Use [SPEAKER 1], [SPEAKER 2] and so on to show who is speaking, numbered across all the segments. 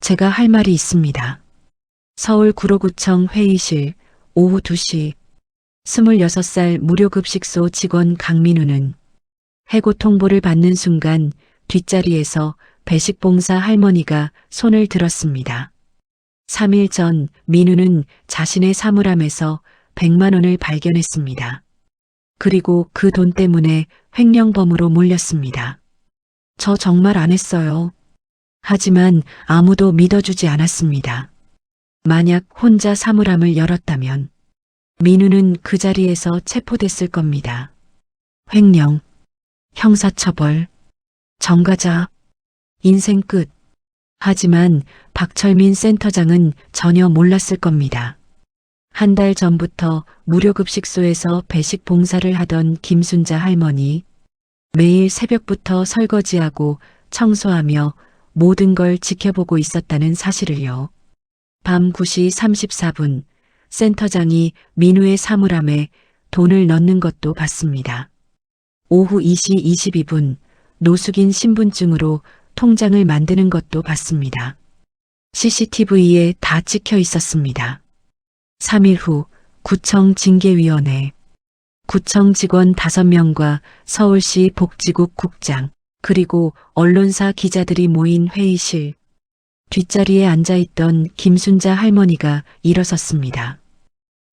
[SPEAKER 1] 제가 할 말이 있습니다. 서울 구로구청 회의실 오후 2시 26살 무료급식소 직원 강민우는 해고 통보를 받는 순간 뒷자리에서 배식봉사 할머니가 손을 들었습니다. 3일 전 민우는 자신의 사물함에서 100만 원을 발견했습니다. 그리고 그 돈 때문에 횡령범으로 몰렸습니다. 저 정말 안 했어요. 하지만 아무도 믿어주지 않았습니다. 만약 혼자 사물함을 열었다면 민우는 그 자리에서 체포됐을 겁니다. 횡령, 형사처벌, 정가자, 인생 끝. 하지만 박철민 센터장은 전혀 몰랐을 겁니다. 한 달 전부터 무료급식소에서 배식 봉사를 하던 김순자 할머니, 매일 새벽부터 설거지하고 청소하며 모든 걸 지켜보고 있었다는 사실을요. 밤 9시 34분 센터장이 민우의 사물함에 돈을 넣는 것도 봤습니다. 오후 2시 22분 노숙인 신분증으로 통장을 만드는 것도 봤습니다. CCTV에 다 찍혀 있었습니다. 3일 후 구청 징계위원회, 구청 직원 5명과 서울시 복지국 국장, 그리고 언론사 기자들이 모인 회의실. 뒷자리에 앉아있던 김순자 할머니가 일어섰습니다.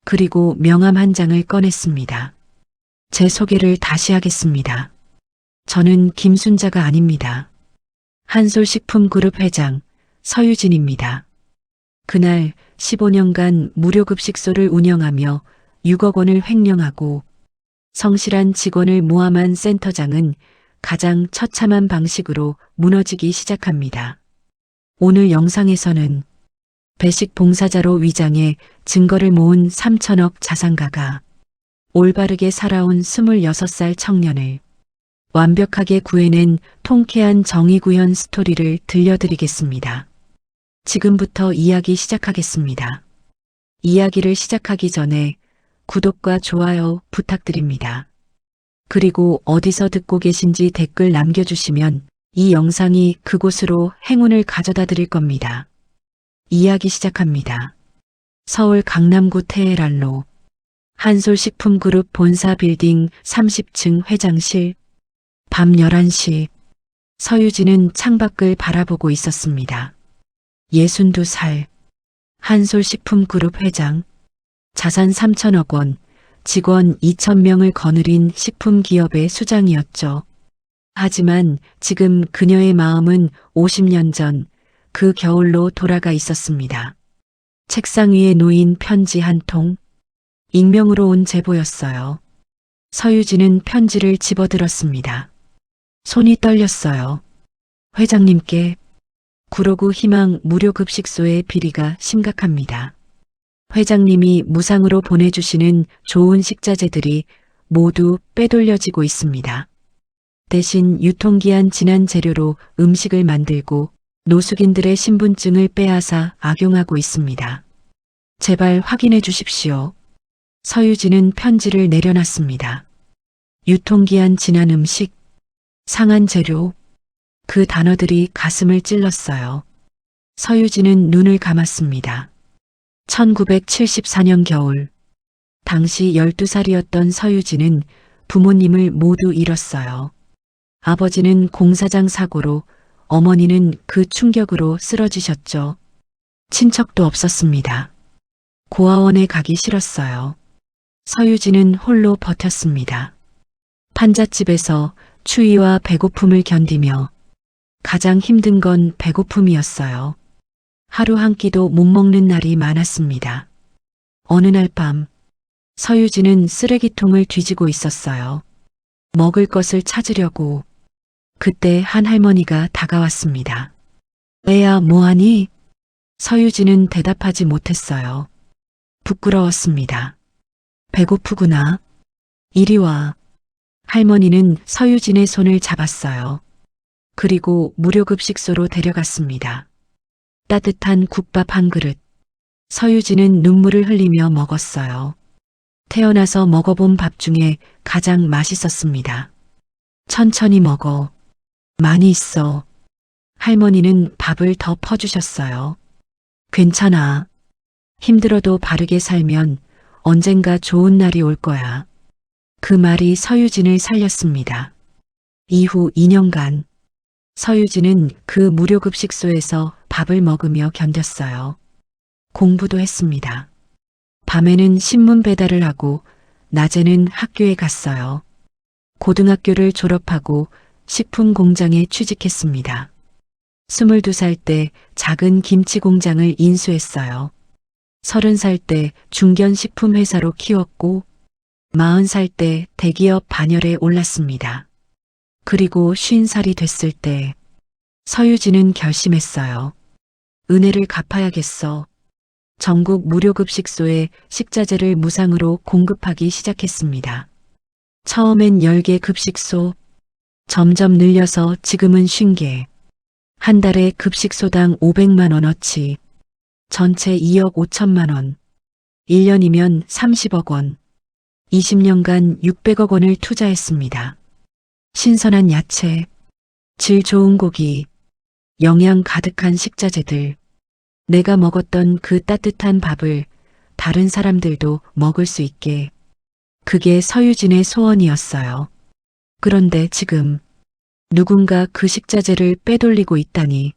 [SPEAKER 1] 그리고 명함 한 장을 꺼냈습니다. 제 소개를 다시 하겠습니다. 저는 김순자가 아닙니다. 한솔식품그룹 회장 서유진입니다. 그날 15년간 무료급식소를 운영하며 6억 원을 횡령하고 성실한 직원을 모함한 센터장은 가장 처참한 방식으로 무너지기 시작합니다. 오늘 영상에서는 배식 봉사자로 위장해 증거를 모은 3천억 자산가가 올바르게 살아온 26살 청년을 완벽하게 구해낸 통쾌한 정의구현 스토리를 들려드리겠습니다. 지금부터 이야기 시작하겠습니다. 이야기를 시작하기 전에 구독과 좋아요 부탁드립니다. 그리고 어디서 듣고 계신지 댓글 남겨주시면 이 영상이 그곳으로 행운을 가져다 드릴 겁니다. 이야기 시작합니다. 서울 강남구 테헤란로 한솔식품그룹 본사 빌딩 30층 회장실. 밤 11시 서유진은 창밖을 바라보고 있었습니다. 62살 한솔식품그룹 회장, 자산 3천억 원, 직원 2,000명을 거느린 식품기업의 수장이었죠. 하지만 지금 그녀의 마음은 50년 전 그 겨울로 돌아가 있었습니다. 책상 위에 놓인 편지 한 통, 익명으로 온 제보였어요. 서유진은 편지를 집어들었습니다. 손이 떨렸어요. 회장님께 구로구 희망 무료급식소의 비리가 심각합니다. 회장님이 무상으로 보내주시는 좋은 식자재들이 모두 빼돌려지고 있습니다. 대신 유통기한 지난 재료로 음식을 만들고 노숙인들의 신분증을 빼앗아 악용하고 있습니다. 제발 확인해 주십시오. 서유진은 편지를 내려놨습니다. 유통기한 지난 음식, 상한 재료, 그 단어들이 가슴을 찔렀어요. 서유진은 눈을 감았습니다. 1974년 겨울, 당시 12살이었던 서유진은 부모님을 모두 잃었어요. 아버지는 공사장 사고로, 어머니는 그 충격으로 쓰러지셨죠. 친척도 없었습니다. 고아원에 가기 싫었어요. 서유진은 홀로 버텼습니다. 판잣집에서 추위와 배고픔을 견디며 가장 힘든 건 배고픔이었어요. 하루 한 끼도 못 먹는 날이 많았습니다. 어느 날 밤, 서유진은 쓰레기통을 뒤지고 있었어요. 먹을 것을 찾으려고. 그때 한 할머니가 다가왔습니다. 애야, 뭐하니? 서유진은 대답하지 못했어요. 부끄러웠습니다. 배고프구나. 이리 와. 할머니는 서유진의 손을 잡았어요. 그리고 무료급식소로 데려갔습니다. 따뜻한 국밥 한 그릇. 서유진은 눈물을 흘리며 먹었어요. 태어나서 먹어본 밥 중에 가장 맛있었습니다. 천천히 먹어. 많이 있어. 할머니는 밥을 더 퍼주셨어요. 괜찮아. 힘들어도 바르게 살면 언젠가 좋은 날이 올 거야. 그 말이 서유진을 살렸습니다. 이후 2년간 서유진은 그 무료급식소에서 밥을 먹으며 견뎠어요. 공부도 했습니다. 밤에는 신문 배달을 하고 낮에는 학교에 갔어요. 고등학교를 졸업하고 식품 공장에 취직했습니다. 22살 때 작은 김치 공장을 인수했어요. 30살 때 중견식품 회사로 키웠고 40살 때 대기업 반열에 올랐습니다. 그리고 50살이 됐을 때 서유진은 결심했어요. 은혜를 갚아야겠어. 전국 무료급식소에 식자재를 무상으로 공급하기 시작했습니다. 처음엔 10개 급식소, 점점 늘려서 지금은 50개. 한 달에 급식소당 500만 원어치, 전체 2억 5천만 원, 1년이면 30억 원, 20년간 600억 원을 투자했습니다. 신선한 야채, 질 좋은 고기, 영양 가득한 식자재들, 내가 먹었던 그 따뜻한 밥을 다른 사람들도 먹을 수 있게. 그게 서유진의 소원이었어요. 그런데 지금 누군가 그 식자재를 빼돌리고 있다니,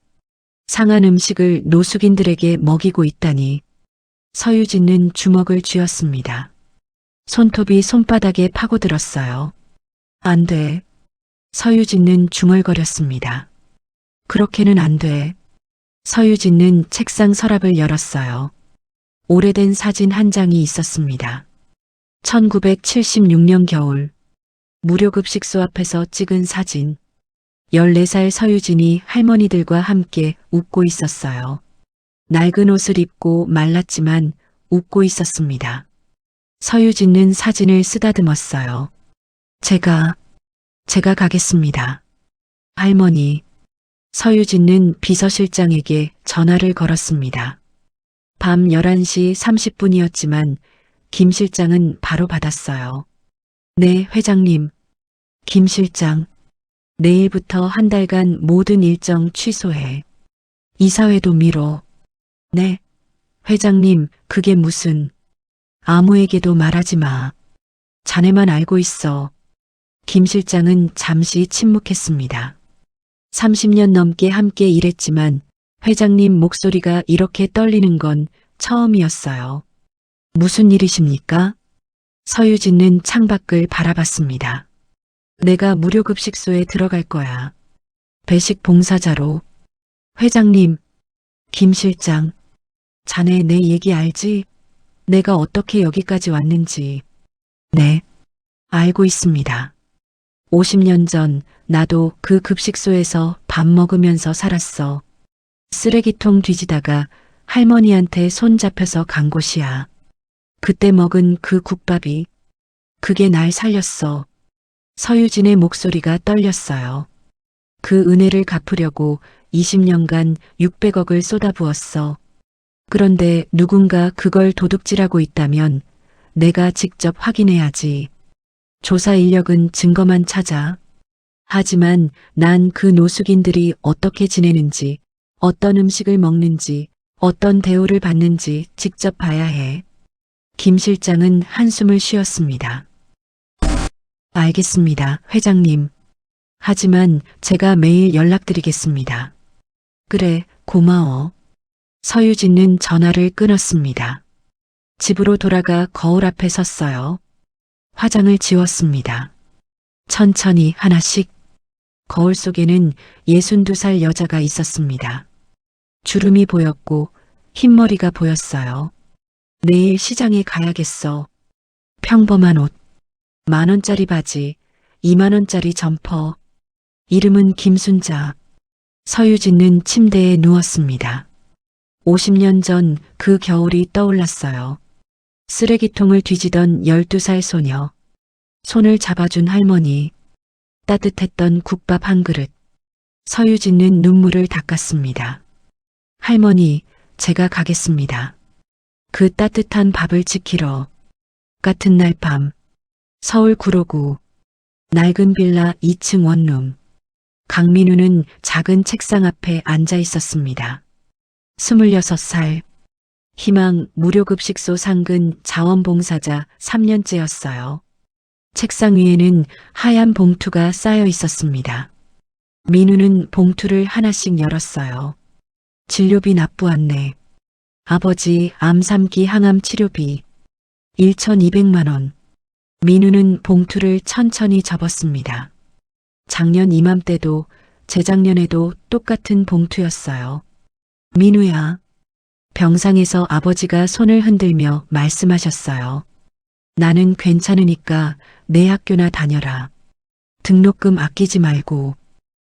[SPEAKER 1] 상한 음식을 노숙인들에게 먹이고 있다니, 서유진은 주먹을 쥐었습니다. 손톱이 손바닥에 파고들었어요. 안 돼. 서유진은 중얼거렸습니다. 그렇게는 안 돼. 서유진은 책상 서랍을 열었어요. 오래된 사진 한 장이 있었습니다. 1976년 겨울, 무료급식소 앞에서 찍은 사진. 14살 서유진이 할머니들과 함께 웃고 있었어요. 낡은 옷을 입고 말랐지만 웃고 있었습니다. 서유진은 사진을 쓰다듬었어요. 제가 가겠습니다. 할머니. 서유진은 비서실장에게 전화를 걸었습니다. 밤 11시 30분이었지만 김 실장은 바로 받았어요. 네, 회장님. 김 실장. 내일부터 한 달간 모든 일정 취소해. 이사회도 미뤄. 네. 회장님, 그게 무슨. 아무에게도 말하지 마. 자네만 알고 있어. 김 실장은 잠시 침묵했습니다. 30년 넘게 함께 일했지만 회장님 목소리가 이렇게 떨리는 건 처음이었어요. 무슨 일이십니까? 서유진은 창밖을 바라봤습니다. 내가 무료급식소에 들어갈 거야. 배식 봉사자로. 회장님, 김 실장, 자네 내 얘기 알지? 내가 어떻게 여기까지 왔는지. 네, 알고 있습니다. 50년 전 나도 그 급식소에서 밥 먹으면서 살았어. 쓰레기통 뒤지다가 할머니한테 손 잡혀서 간 곳이야. 그때 먹은 그 국밥이, 그게 날 살렸어. 서유진의 목소리가 떨렸어요. 그 은혜를 갚으려고 20년간 600억을 쏟아부었어. 그런데 누군가 그걸 도둑질하고 있다면 내가 직접 확인해야지. 조사 인력은 증거만 찾아. 하지만 난 그 노숙인들이 어떻게 지내는지, 어떤 음식을 먹는지, 어떤 대우를 받는지 직접 봐야 해. 김 실장은 한숨을 쉬었습니다. 알겠습니다, 회장님. 하지만 제가 매일 연락드리겠습니다. 그래, 고마워. 서유진은 전화를 끊었습니다. 집으로 돌아가 거울 앞에 섰어요. 화장을 지웠습니다. 천천히 하나씩. 거울 속에는 62살 여자가 있었습니다. 주름이 보였고 흰머리가 보였어요. 내일 시장에 가야겠어. 평범한 옷, 10,000원짜리 바지, 20,000원짜리 점퍼. 이름은 김순자. 서유진은 침대에 누웠습니다. 50년 전 그 겨울이 떠올랐어요. 쓰레기통을 뒤지던 12살 소녀. 손을 잡아준 할머니. 따뜻했던 국밥 한 그릇. 서유진은 눈물을 닦았습니다. 할머니, 제가 가겠습니다. 그 따뜻한 밥을 지키러. 같은 날 밤. 서울 구로구. 낡은 빌라 2층 원룸. 강민우는 작은 책상 앞에 앉아 있었습니다. 26살. 희망 무료급식소 상근 자원봉사자 3년째였어요. 책상 위에는 하얀 봉투가 쌓여 있었습니다. 민우는 봉투를 하나씩 열었어요. 진료비 납부 안내. 아버지 암 3기 항암 치료비 1,200만 원. 민우는 봉투를 천천히 접었습니다. 작년 이맘때도 재작년에도 똑같은 봉투였어요. 민우야. 병상에서 아버지가 손을 흔들며 말씀하셨어요. 나는 괜찮으니까 내 학교나 다녀라. 등록금 아끼지 말고.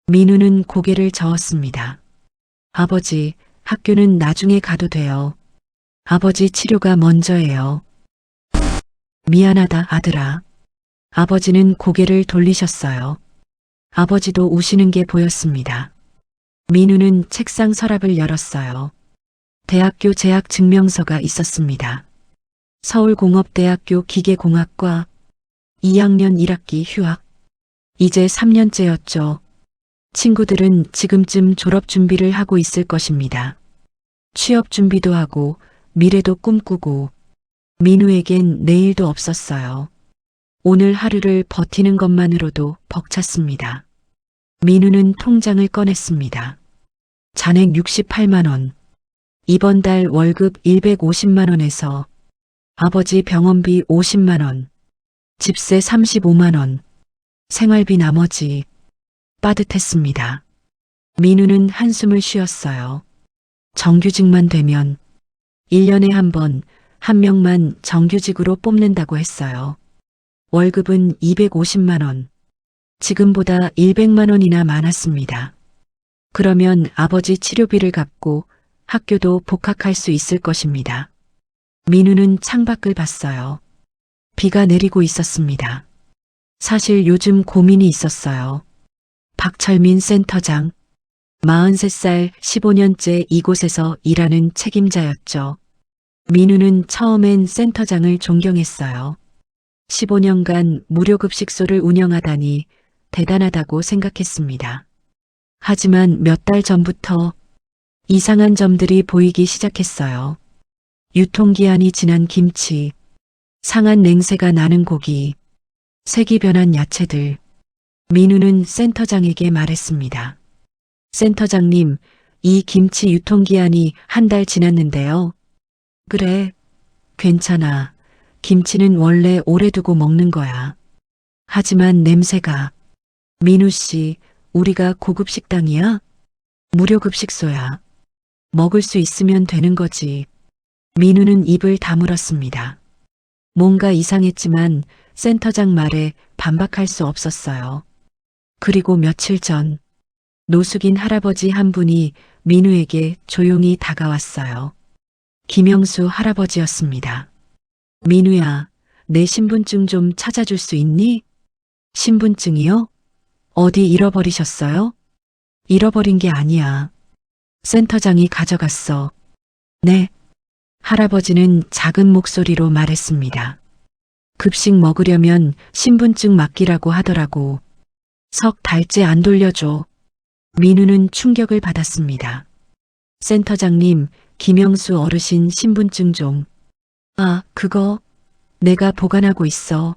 [SPEAKER 1] 민우는 고개를 저었습니다. 아버지, 학교는 나중에 가도 돼요. 아버지 치료가 먼저예요. 미안하다, 아들아. 아버지는 고개를 돌리셨어요. 아버지도 우시는 게 보였습니다. 민우는 책상 서랍을 열었어요. 대학교 재학 증명서가 있었습니다. 서울공업대학교 기계공학과 2학년 1학기 휴학. 이제 3년째였죠. 친구들은 지금쯤 졸업 준비를 하고 있을 것입니다. 취업 준비도 하고 미래도 꿈꾸고 민우에겐 내일도 없었어요. 오늘 하루를 버티는 것만으로도 벅찼습니다. 민우는 통장을 꺼냈습니다. 잔액 68만 원. 이번 달 월급 150만 원에서 아버지 병원비 50만 원, 집세 35만 원, 생활비 나머지. 빠듯했습니다. 민우는 한숨을 쉬었어요. 정규직만 되면 1년에 한 번, 한 명만 정규직으로 뽑는다고 했어요. 월급은 250만 원. 지금보다 100만 원이나 많았습니다. 그러면 아버지 치료비를 갚고 학교도 복학할 수 있을 것입니다. 민우는 창밖을 봤어요. 비가 내리고 있었습니다. 사실 요즘 고민이 있었어요. 박철민 센터장, 43살 15년째 이곳에서 일하는 책임자였죠. 민우는 처음엔 센터장을 존경했어요. 15년간 무료급식소를 운영하다니 대단하다고 생각했습니다. 하지만 몇 달 전부터 이상한 점들이 보이기 시작했어요. 유통기한이 지난 김치, 상한 냉새가 나는 고기, 색이 변한 야채들. 민우는 센터장에게 말했습니다. 센터장님, 이 김치 유통기한이 한 달 지났는데요. 그래, 괜찮아. 김치는 원래 오래 두고 먹는 거야. 하지만 냄새가. 민우 씨, 우리가 고급 식당이야? 무료 급식소야. 먹을 수 있으면 되는 거지. 민우는 입을 다물었습니다. 뭔가 이상했지만 센터장 말에 반박할 수 없었어요. 그리고 며칠 전 노숙인 할아버지 한 분이 민우에게 조용히 다가왔어요. 김영수 할아버지였습니다. 민우야, 내 신분증 좀 찾아줄 수 있니? 신분증이요? 어디 잃어버리셨어요? 잃어버린 게 아니야. 센터장이 가져갔어. 네. 할아버지는 작은 목소리로 말했습니다. 급식 먹으려면 신분증 맡기라고 하더라고. 석 달째 안 돌려줘. 민우는 충격을 받았습니다. 센터장님, 김영수 어르신 신분증 좀. 아, 그거 내가 보관하고 있어.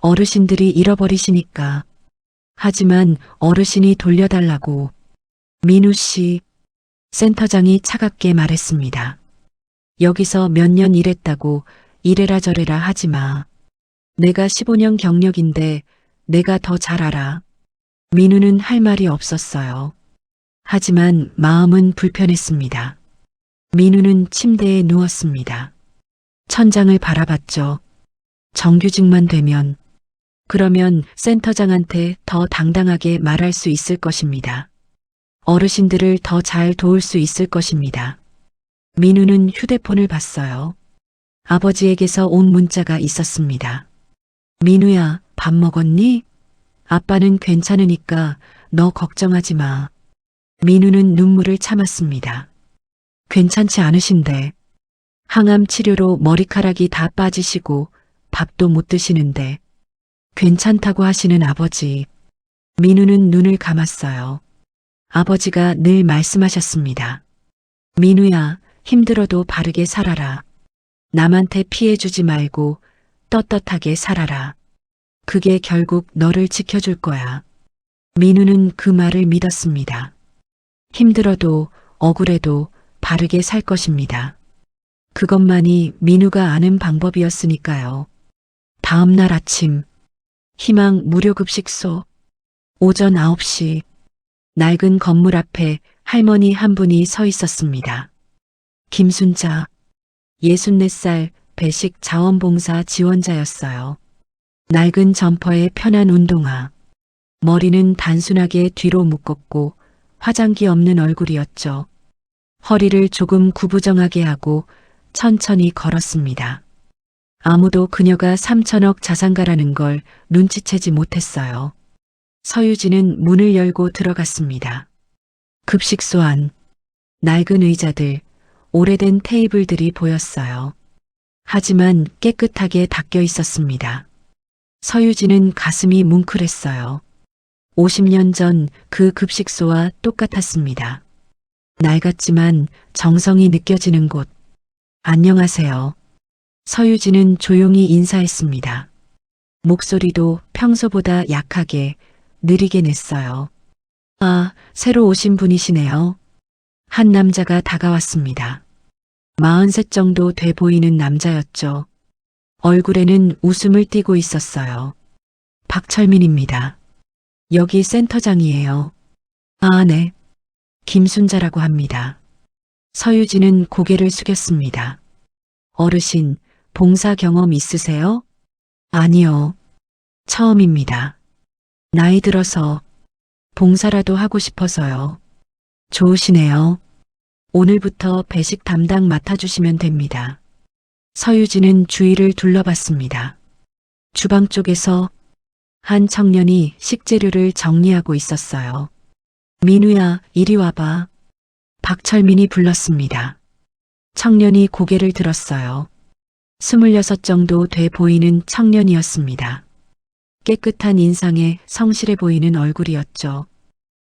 [SPEAKER 1] 어르신들이 잃어버리시니까. 하지만 어르신이 돌려달라고. 민우 씨, 센터장이 차갑게 말했습니다. 여기서 몇 년 일했다고 이래라 저래라 하지 마. 내가 15년 경력인데 내가 더 잘 알아. 민우는 할 말이 없었어요. 하지만 마음은 불편했습니다. 민우는 침대에 누웠습니다. 천장을 바라봤죠. 정규직만 되면, 그러면 센터장한테 더 당당하게 말할 수 있을 것입니다. 어르신들을 더 잘 도울 수 있을 것입니다. 민우는 휴대폰을 봤어요. 아버지에게서 온 문자가 있었습니다. 민우야, 밥 먹었니? 아빠는 괜찮으니까 너 걱정하지 마. 민우는 눈물을 참았습니다. 괜찮지 않으신데. 항암 치료로 머리카락이 다 빠지시고 밥도 못 드시는데 괜찮다고 하시는 아버지. 민우는 눈을 감았어요. 아버지가 늘 말씀하셨습니다. 민우야, 힘들어도 바르게 살아라. 남한테 피해주지 말고 떳떳하게 살아라. 그게 결국 너를 지켜줄 거야. 민우는 그 말을 믿었습니다. 힘들어도 억울해도 바르게 살 것입니다. 그것만이 민우가 아는 방법이었으니까요. 다음 날 아침, 희망 무료급식소, 오전 9시, 낡은 건물 앞에 할머니 한 분이 서 있었습니다. 김순자, 64살 배식 자원봉사 지원자였어요. 낡은 점퍼에 편한 운동화, 머리는 단순하게 뒤로 묶었고 화장기 없는 얼굴이었죠. 허리를 조금 구부정하게 하고 천천히 걸었습니다. 아무도 그녀가 3천억 자산가라는 걸 눈치채지 못했어요. 서유진은 문을 열고 들어갔습니다. 급식소 안, 낡은 의자들, 오래된 테이블들이 보였어요. 하지만 깨끗하게 닦여 있었습니다. 서유진은 가슴이 뭉클했어요. 50년 전 그 급식소와 똑같았습니다. 낡았지만 정성이 느껴지는 곳. 안녕하세요. 서유진은 조용히 인사했습니다. 목소리도 평소보다 약하게, 느리게 냈어요. 아, 새로 오신 분이시네요. 한 남자가 다가왔습니다. 43 정도 돼 보이는 남자였죠. 얼굴에는 웃음을 띠고 있었어요. 박철민입니다. 여기 센터장이에요. 아, 네. 김순자라고 합니다. 서유진은 고개를 숙였습니다. 어르신, 봉사 경험 있으세요? 아니요. 처음입니다. 나이 들어서 봉사라도 하고 싶어서요. 좋으시네요. 오늘부터 배식 담당 맡아주시면 됩니다. 서유진은 주위를 둘러봤습니다. 주방 쪽에서 한 청년이 식재료를 정리하고 있었어요. 민우야, 이리 와봐. 박철민이 불렀습니다. 청년이 고개를 들었어요. 26 정도 돼 보이는 청년이었습니다. 깨끗한 인상에 성실해 보이는 얼굴이었죠.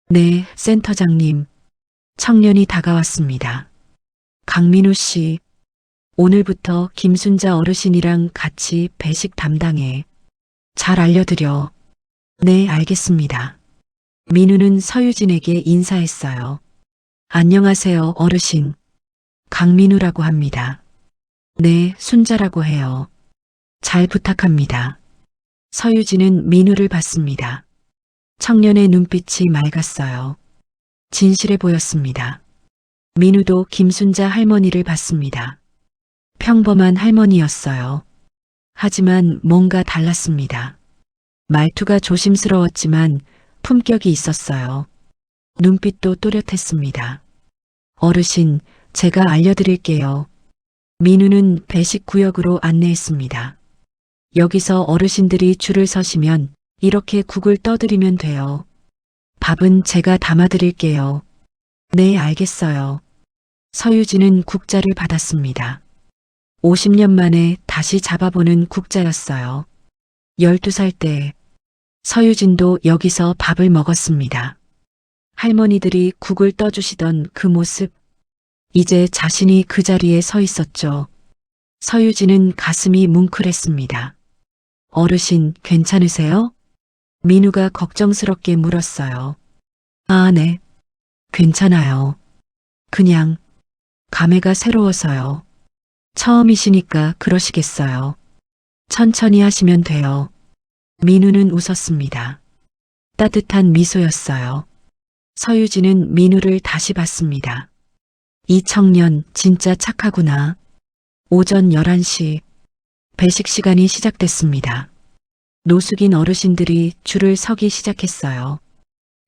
[SPEAKER 1] 네, 센터장님. 청년이 다가왔습니다. 강민우 씨, 오늘부터 김순자 어르신이랑 같이 배식 담당해. 잘 알려드려. 네, 알겠습니다. 민우는 서유진에게 인사했어요. 안녕하세요, 어르신. 강민우라고 합니다. 네, 순자라고 해요. 잘 부탁합니다. 서유진은 민우를 봤습니다. 청년의 눈빛이 맑았어요. 진실해 보였습니다. 민우도 김순자 할머니를 봤습니다. 평범한 할머니였어요. 하지만 뭔가 달랐습니다. 말투가 조심스러웠지만 품격이 있었어요. 눈빛도 또렷했습니다. 어르신, 제가 알려드릴게요. 민우는 배식 구역으로 안내했습니다. 여기서 어르신들이 줄을 서시면 이렇게 국을 떠드리면 돼요. 밥은 제가 담아드릴게요. 네, 알겠어요. 서유진은 국자를 받았습니다. 50년 만에 다시 잡아보는 국자였어요. 12살 때 서유진도 여기서 밥을 먹었습니다. 할머니들이 국을 떠주시던 그 모습, 이제 자신이 그 자리에 서 있었죠. 서유진은 가슴이 뭉클했습니다. 어르신, 괜찮으세요? 민우가 걱정스럽게 물었어요. 아, 네. 괜찮아요. 그냥 감회가 새로워서요. 처음이시니까 그러시겠어요. 천천히 하시면 돼요. 민우는 웃었습니다. 따뜻한 미소였어요. 서유진은 민우를 다시 봤습니다. 이 청년 진짜 착하구나. 오전 11시 배식 시간이 시작됐습니다. 노숙인 어르신들이 줄을 서기 시작했어요.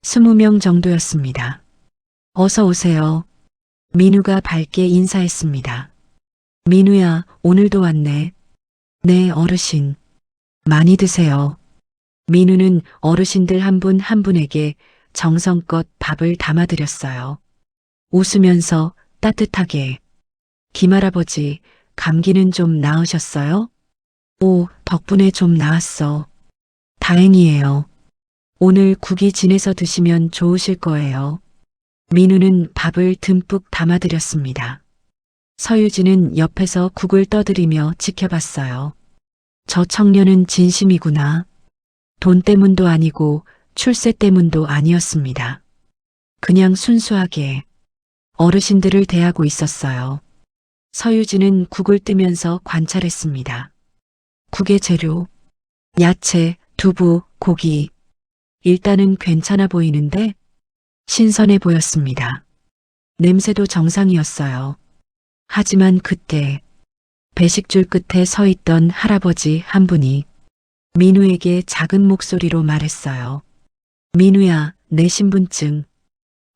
[SPEAKER 1] 20명 정도였습니다. 어서 오세요. 민우가 밝게 인사했습니다. 민우야, 오늘도 왔네. 네, 어르신. 많이 드세요. 민우는 어르신들 한 분 한 분에게 정성껏 밥을 담아드렸어요. 웃으면서 따뜻하게. 김할아버지, 감기는 좀 나으셨어요? 오, 덕분에 좀 나았어. 다행이에요. 오늘 국이 진해서 드시면 좋으실 거예요. 민우는 밥을 듬뿍 담아드렸습니다. 서유진은 옆에서 국을 떠들이며 지켜봤어요. 저 청년은 진심이구나. 돈 때문도 아니고 출세 때문도 아니었습니다. 그냥 순수하게 어르신들을 대하고 있었어요. 서유진은 국을 뜨면서 관찰했습니다. 국의 재료, 야채, 두부, 고기. 일단은 괜찮아 보이는데 신선해 보였습니다. 냄새도 정상이었어요. 하지만 그때 배식줄 끝에 서 있던 할아버지 한 분이 민우에게 작은 목소리로 말했어요. 민우야, 내 신분증.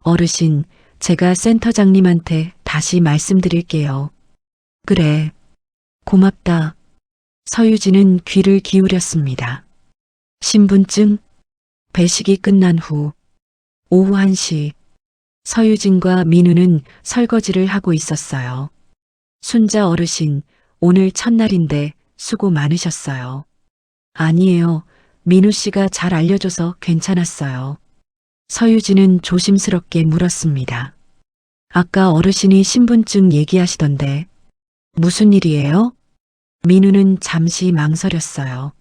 [SPEAKER 1] 어르신, 제가 센터장님한테 다시 말씀드릴게요. 그래. 고맙다. 서유진은 귀를 기울였습니다. 신분증? 배식이 끝난 후 오후 1시 서유진과 민우는 설거지를 하고 있었어요. 순자 어르신, 오늘 첫날인데 수고 많으셨어요. 아니에요. 민우 씨가 잘 알려줘서 괜찮았어요. 서유진은 조심스럽게 물었습니다. 아까 어르신이 신분증 얘기하시던데 무슨 일이에요? 민우는 잠시 망설였어요.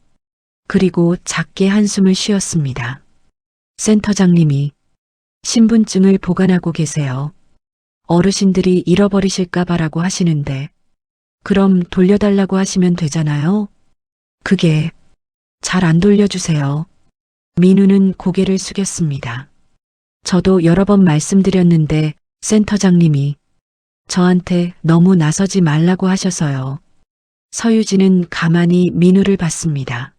[SPEAKER 1] 그리고 작게 한숨을 쉬었습니다. 센터장님이 신분증을 보관하고 계세요. 어르신들이 잃어버리실까 봐라고 하시는데 그럼 돌려달라고 하시면 되잖아요. 그게 잘 안 돌려주세요. 민우는 고개를 숙였습니다. 저도 여러 번 말씀드렸는데 센터장님이 저한테 너무 나서지 말라고 하셔서요. 서유진은 가만히 민우를 봤습니다.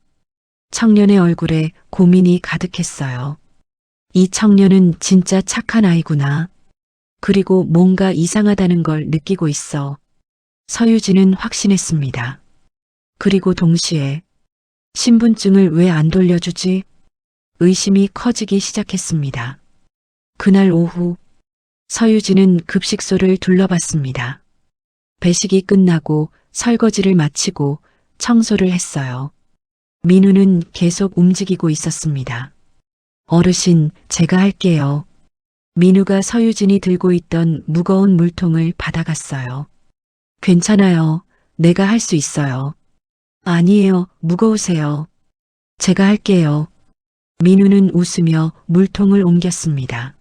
[SPEAKER 1] 청년의 얼굴에 고민이 가득했어요. 이 청년은 진짜 착한 아이구나. 그리고 뭔가 이상하다는 걸 느끼고 있어. 서유진은 확신했습니다. 그리고 동시에 신분증을 왜 안 돌려주지? 의심이 커지기 시작했습니다. 그날 오후 서유진은 급식소를 둘러봤습니다. 배식이 끝나고 설거지를 마치고 청소를 했어요. 민우는 계속 움직이고 있었습니다. 어르신, 제가 할게요. 민우가 서유진이 들고 있던 무거운 물통을 받아갔어요. 괜찮아요. 내가 할 수 있어요. 아니에요. 무거우세요. 제가 할게요. 민우는 웃으며 물통을 옮겼습니다.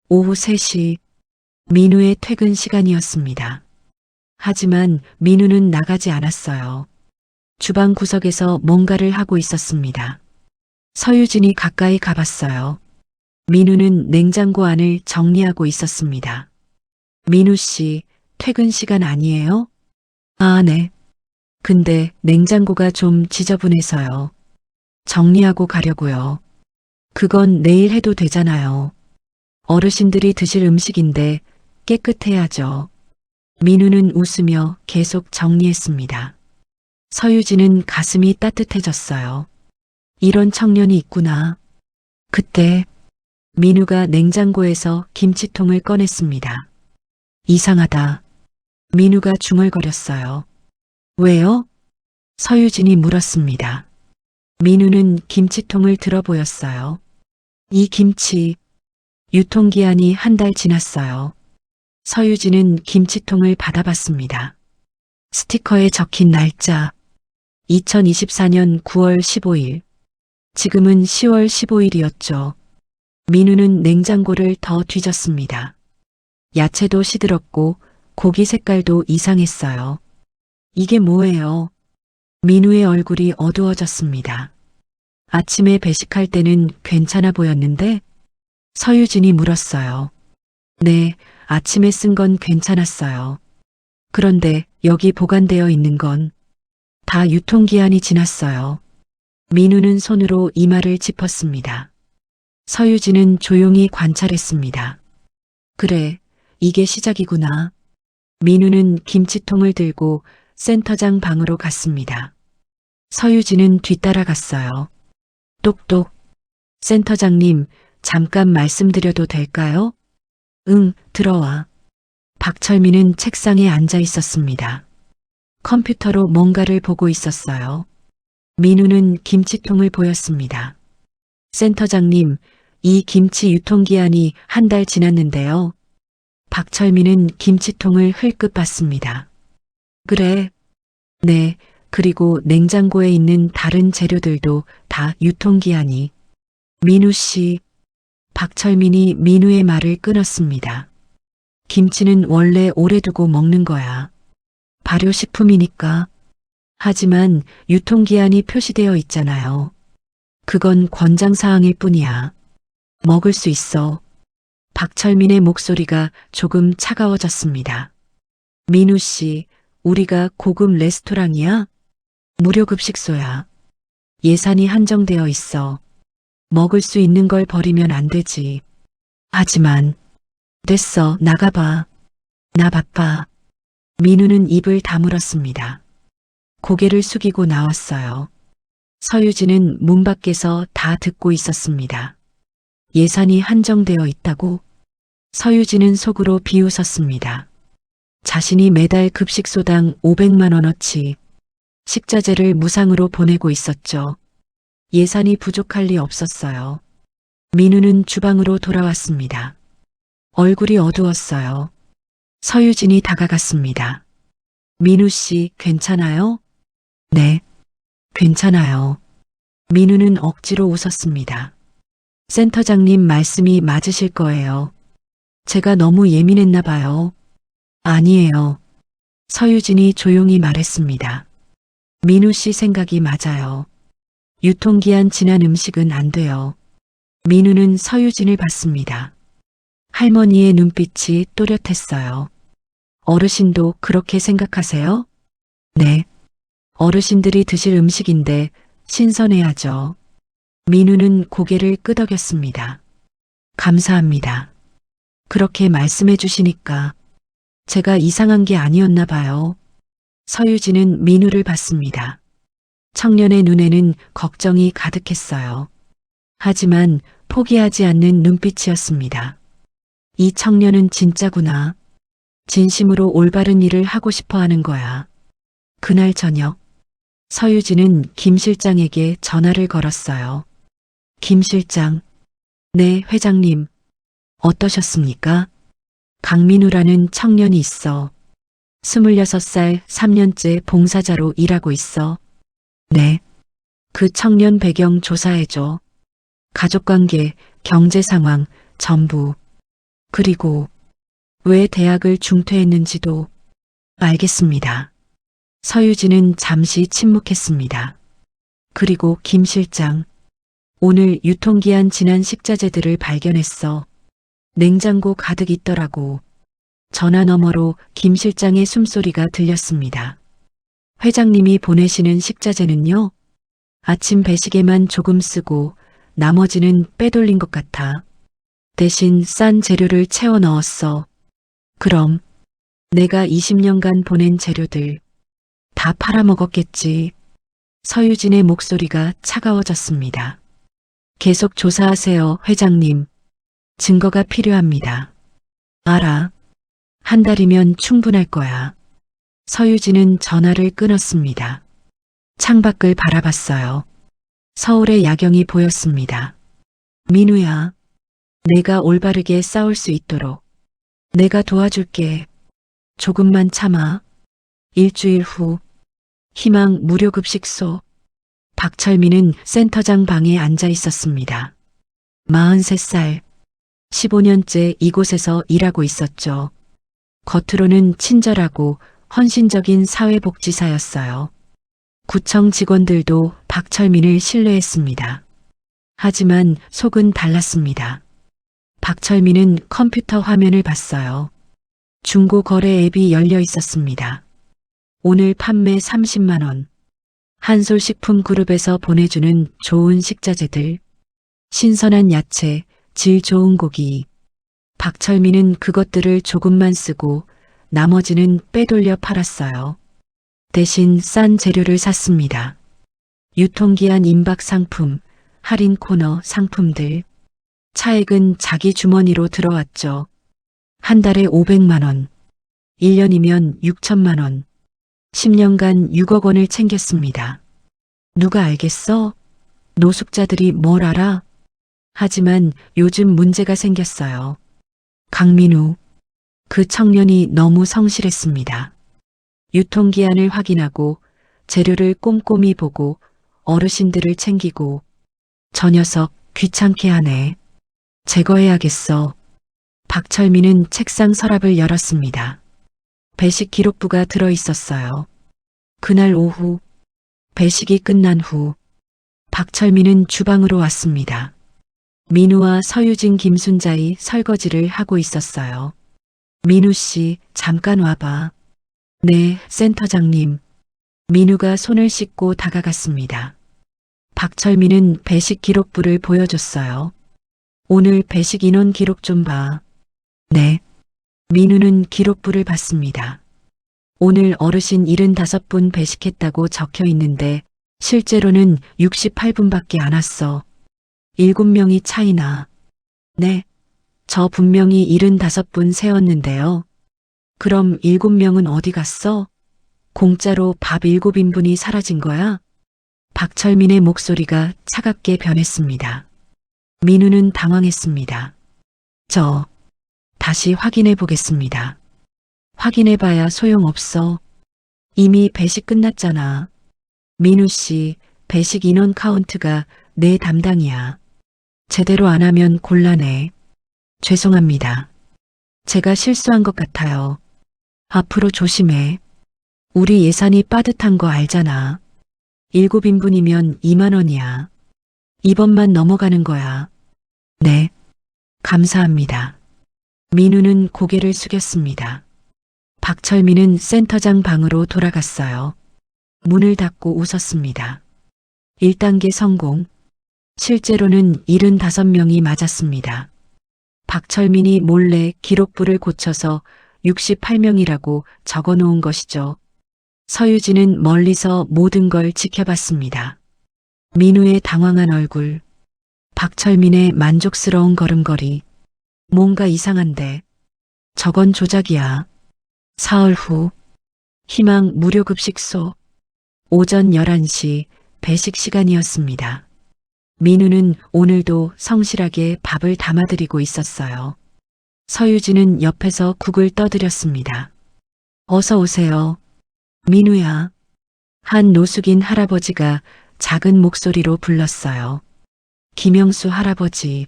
[SPEAKER 1] 오후 3시 민우의 퇴근 시간이었습니다. 하지만 민우는 나가지 않았어요. 주방 구석에서 뭔가를 하고 있었습니다. 서유진이 가까이 가봤어요. 민우는 냉장고 안을 정리하고 있었습니다. 민우 씨, 퇴근 시간 아니에요? 아, 네. 근데 냉장고가 좀 지저분해서요. 정리하고 가려고요. 그건 내일 해도 되잖아요. 어르신들이 드실 음식인데 깨끗해야죠. 민우는 웃으며 계속 정리했습니다. 서유진은 가슴이 따뜻해졌어요. 이런 청년이 있구나. 그때 민우가 냉장고에서 김치통을 꺼냈습니다. 이상하다. 민우가 중얼거렸어요. 왜요? 서유진이 물었습니다. 민우는 김치통을 들어 보였어요. 이 김치, 유통기한이 1달 지났어요. 서유진은 김치통을 받아봤습니다. 스티커에 적힌 날짜, 2024년 9월 15일. 지금은 10월 15일이었죠. 민우는 냉장고를 더 뒤졌습니다. 야채도 시들었고 고기 색깔도 이상했어요. 이게 뭐예요? 민우의 얼굴이 어두워졌습니다. 아침에 배식할 때는 괜찮아 보였는데 서유진이 물었어요. 네, 아침에 쓴 건 괜찮았어요. 그런데 여기 보관되어 있는 건 다 유통기한이 지났어요. 민우는 손으로 이마를 짚었습니다. 서유진은 조용히 관찰했습니다. 그래, 이게 시작이구나. 민우는 김치통을 들고 센터장 방으로 갔습니다. 서유진은 뒤따라갔어요. 똑똑. 센터장님, 잠깐 말씀드려도 될까요? 응, 들어와. 박철민은 책상에 앉아 있었습니다. 컴퓨터로 뭔가를 보고 있었어요. 민우는 김치통을 보였습니다. 센터장님, 이 김치 유통기한이 한 달 지났는데요. 박철민은 김치통을 흘끗 봤습니다. 그래. 네, 그리고 냉장고에 있는 다른 재료들도 다 유통기한이. 민우 씨, 박철민이 민우의 말을 끊었습니다. 김치는 원래 오래 두고 먹는 거야. 발효식품이니까. 하지만 유통기한이 표시되어 있잖아요. 그건 권장사항일 뿐이야. 먹을 수 있어. 박철민의 목소리가 조금 차가워졌습니다. 민우 씨, 우리가 고급 레스토랑이야? 무료 급식소야. 예산이 한정되어 있어. 먹을 수 있는 걸 버리면 안 되지. 하지만, 됐어, 나가봐. 나 바빠. 민우는 입을 다물었습니다. 고개를 숙이고 나왔어요. 서유진은 문 밖에서 다 듣고 있었습니다. 예산이 한정되어 있다고? 서유진은 속으로 비웃었습니다. 자신이 매달 급식소당 500만 원어치 식자재를 무상으로 보내고 있었죠. 예산이 부족할 리 없었어요. 민우는 주방으로 돌아왔습니다. 얼굴이 어두웠어요. 서유진이 다가갔습니다. 민우 씨, 괜찮아요? 네, 괜찮아요. 민우는 억지로 웃었습니다. 센터장님 말씀이 맞으실 거예요. 제가 너무 예민했나 봐요. 아니에요. 서유진이 조용히 말했습니다. 민우 씨 생각이 맞아요. 유통기한 지난 음식은 안 돼요. 민우는 서유진을 봤습니다. 할머니의 눈빛이 또렷했어요. 어르신도 그렇게 생각하세요? 네. 어르신들이 드실 음식인데 신선해야죠. 민우는 고개를 끄덕였습니다. 감사합니다. 그렇게 말씀해 주시니까 제가 이상한 게 아니었나 봐요. 서유진은 민우를 봤습니다. 청년의 눈에는 걱정이 가득했어요. 하지만 포기하지 않는 눈빛이었습니다. 이 청년은 진짜구나. 진심으로 올바른 일을 하고 싶어 하는 거야. 그날 저녁, 서유진은 김 실장에게 전화를 걸었어요. 김 실장, 네, 회장님. 어떠셨습니까? 강민우라는 청년이 있어. 26살 3년째 봉사자로 일하고 있어. 네. 그 청년 배경 조사해줘. 가족관계, 경제 상황, 전부. 그리고 왜 대학을 중퇴했는지도. 알겠습니다. 서유진은 잠시 침묵했습니다. 그리고 김 실장, 오늘 유통기한 지난 식자재들을 발견했어. 냉장고 가득 있더라고. 전화 너머로 김 실장의 숨소리가 들렸습니다. 회장님이 보내시는 식자재는요? 아침 배식에만 조금 쓰고 나머지는 빼돌린 것 같아. 대신 싼 재료를 채워 넣었어. 그럼 내가 20년간 보낸 재료들 다 팔아먹었겠지. 서유진의 목소리가 차가워졌습니다. 계속 조사하세요, 회장님. 증거가 필요합니다. 알아. 한 달이면 충분할 거야. 서유진은 전화를 끊었습니다. 창밖을 바라봤어요. 서울의 야경이 보였습니다. 민우야, 내가 올바르게 싸울 수 있도록 내가 도와줄게. 조금만 참아. 일주일 후 희망 무료급식소. 박철민은 센터장 방에 앉아 있었습니다. 43살, 15년째 이곳에서 일하고 있었죠. 겉으로는 친절하고 헌신적인 사회복지사였어요. 구청 직원들도 박철민을 신뢰했습니다. 하지만 속은 달랐습니다. 박철민은 컴퓨터 화면을 봤어요. 중고 거래 앱이 열려 있었습니다. 오늘 판매 30만 원. 한솔식품 그룹에서 보내주는 좋은 식자재들. 신선한 야채, 질 좋은 고기. 박철민은 그것들을 조금만 쓰고 나머지는 빼돌려 팔았어요. 대신 싼 재료를 샀습니다. 유통기한 임박 상품, 할인 코너 상품들. 차액은 자기 주머니로 들어왔죠. 한 달에 500만 원, 1년이면 6천만 원, 10년간 6억 원을 챙겼습니다. 누가 알겠어? 노숙자들이 뭘 알아? 하지만 요즘 문제가 생겼어요. 강민우. 그 청년이 너무 성실했습니다. 유통기한을 확인하고 재료를 꼼꼼히 보고 어르신들을 챙기고 저 녀석 귀찮게 하네. 제거해야겠어. 박철민은 책상 서랍을 열었습니다. 배식 기록부가 들어 있었어요. 그날 오후 배식이 끝난 후 박철민은 주방으로 왔습니다. 민우와 서유진 김순자이 설거지를 하고 있었어요. 민우 씨, 잠깐 와봐. 네, 센터장님. 민우가 손을 씻고 다가갔습니다. 박철민은 배식 기록부를 보여줬어요. 오늘 배식 인원 기록 좀 봐. 네. 민우는 기록부를 봤습니다. 오늘 어르신 75분 배식했다고 적혀 있는데 실제로는 68분밖에 안 왔어. 7명이 차이나. 네. 저 분명히 75분 세웠는데요. 그럼 7명은 어디 갔어? 공짜로 밥 7인분이 사라진 거야? 박철민의 목소리가 차갑게 변했습니다. 민우는 당황했습니다. 다시 확인해 보겠습니다. 확인해 봐야 소용없어. 이미 배식 끝났잖아. 민우 씨, 배식 인원 카운트가 내 담당이야. 제대로 안 하면 곤란해. 죄송합니다. 제가 실수한 것 같아요. 앞으로 조심해. 우리 예산이 빠듯한 거 알잖아. 7인분이면 2만 원이야. 이번만 넘어가는 거야. 네. 감사합니다. 민우는 고개를 숙였습니다. 박철민은 센터장 방으로 돌아갔어요. 문을 닫고 웃었습니다. 1단계 성공. 실제로는 75명이 맞았습니다. 박철민이 몰래 기록부를 고쳐서 68명이라고 적어 놓은 것이죠. 서유진은 멀리서 모든 걸 지켜봤습니다. 민우의 당황한 얼굴, 박철민의 만족스러운 걸음걸이. 뭔가 이상한데. 저건 조작이야. 사흘 후, 희망 무료급식소. 오전 11시 배식 시간이었습니다. 민우는 오늘도 성실하게 밥을 담아드리고 있었어요. 서유진은 옆에서 국을 떠드렸습니다. 어서 오세요. 민우야. 한 노숙인 할아버지가 작은 목소리로 불렀어요. 김영수 할아버지.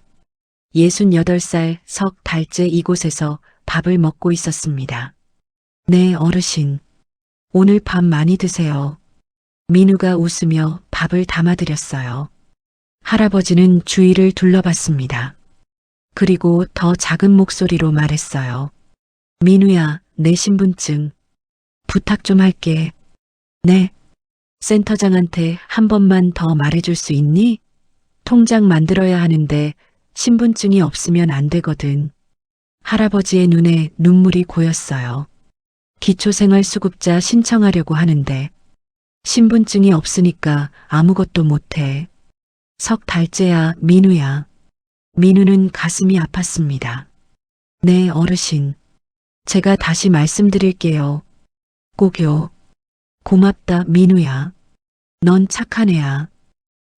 [SPEAKER 1] 68살 석 달째 이곳에서 밥을 먹고 있었습니다. 네, 어르신. 오늘 밥 많이 드세요. 민우가 웃으며 밥을 담아드렸어요. 할아버지는 주위를 둘러봤습니다. 그리고 더 작은 목소리로 말했어요. 민우야, 내 신분증. 부탁 좀 할게. 네. 센터장한테 한 번만 더 말해줄 수 있니? 통장 만들어야 하는데 신분증이 없으면 안 되거든. 할아버지의 눈에 눈물이 고였어요. 기초생활수급자 신청하려고 하는데 신분증이 없으니까 아무것도 못해. 석 달째야, 민우야. 민우는 가슴이 아팠습니다. 네, 어르신. 제가 다시 말씀드릴게요. 꼭요. 고맙다, 민우야. 넌 착한 애야.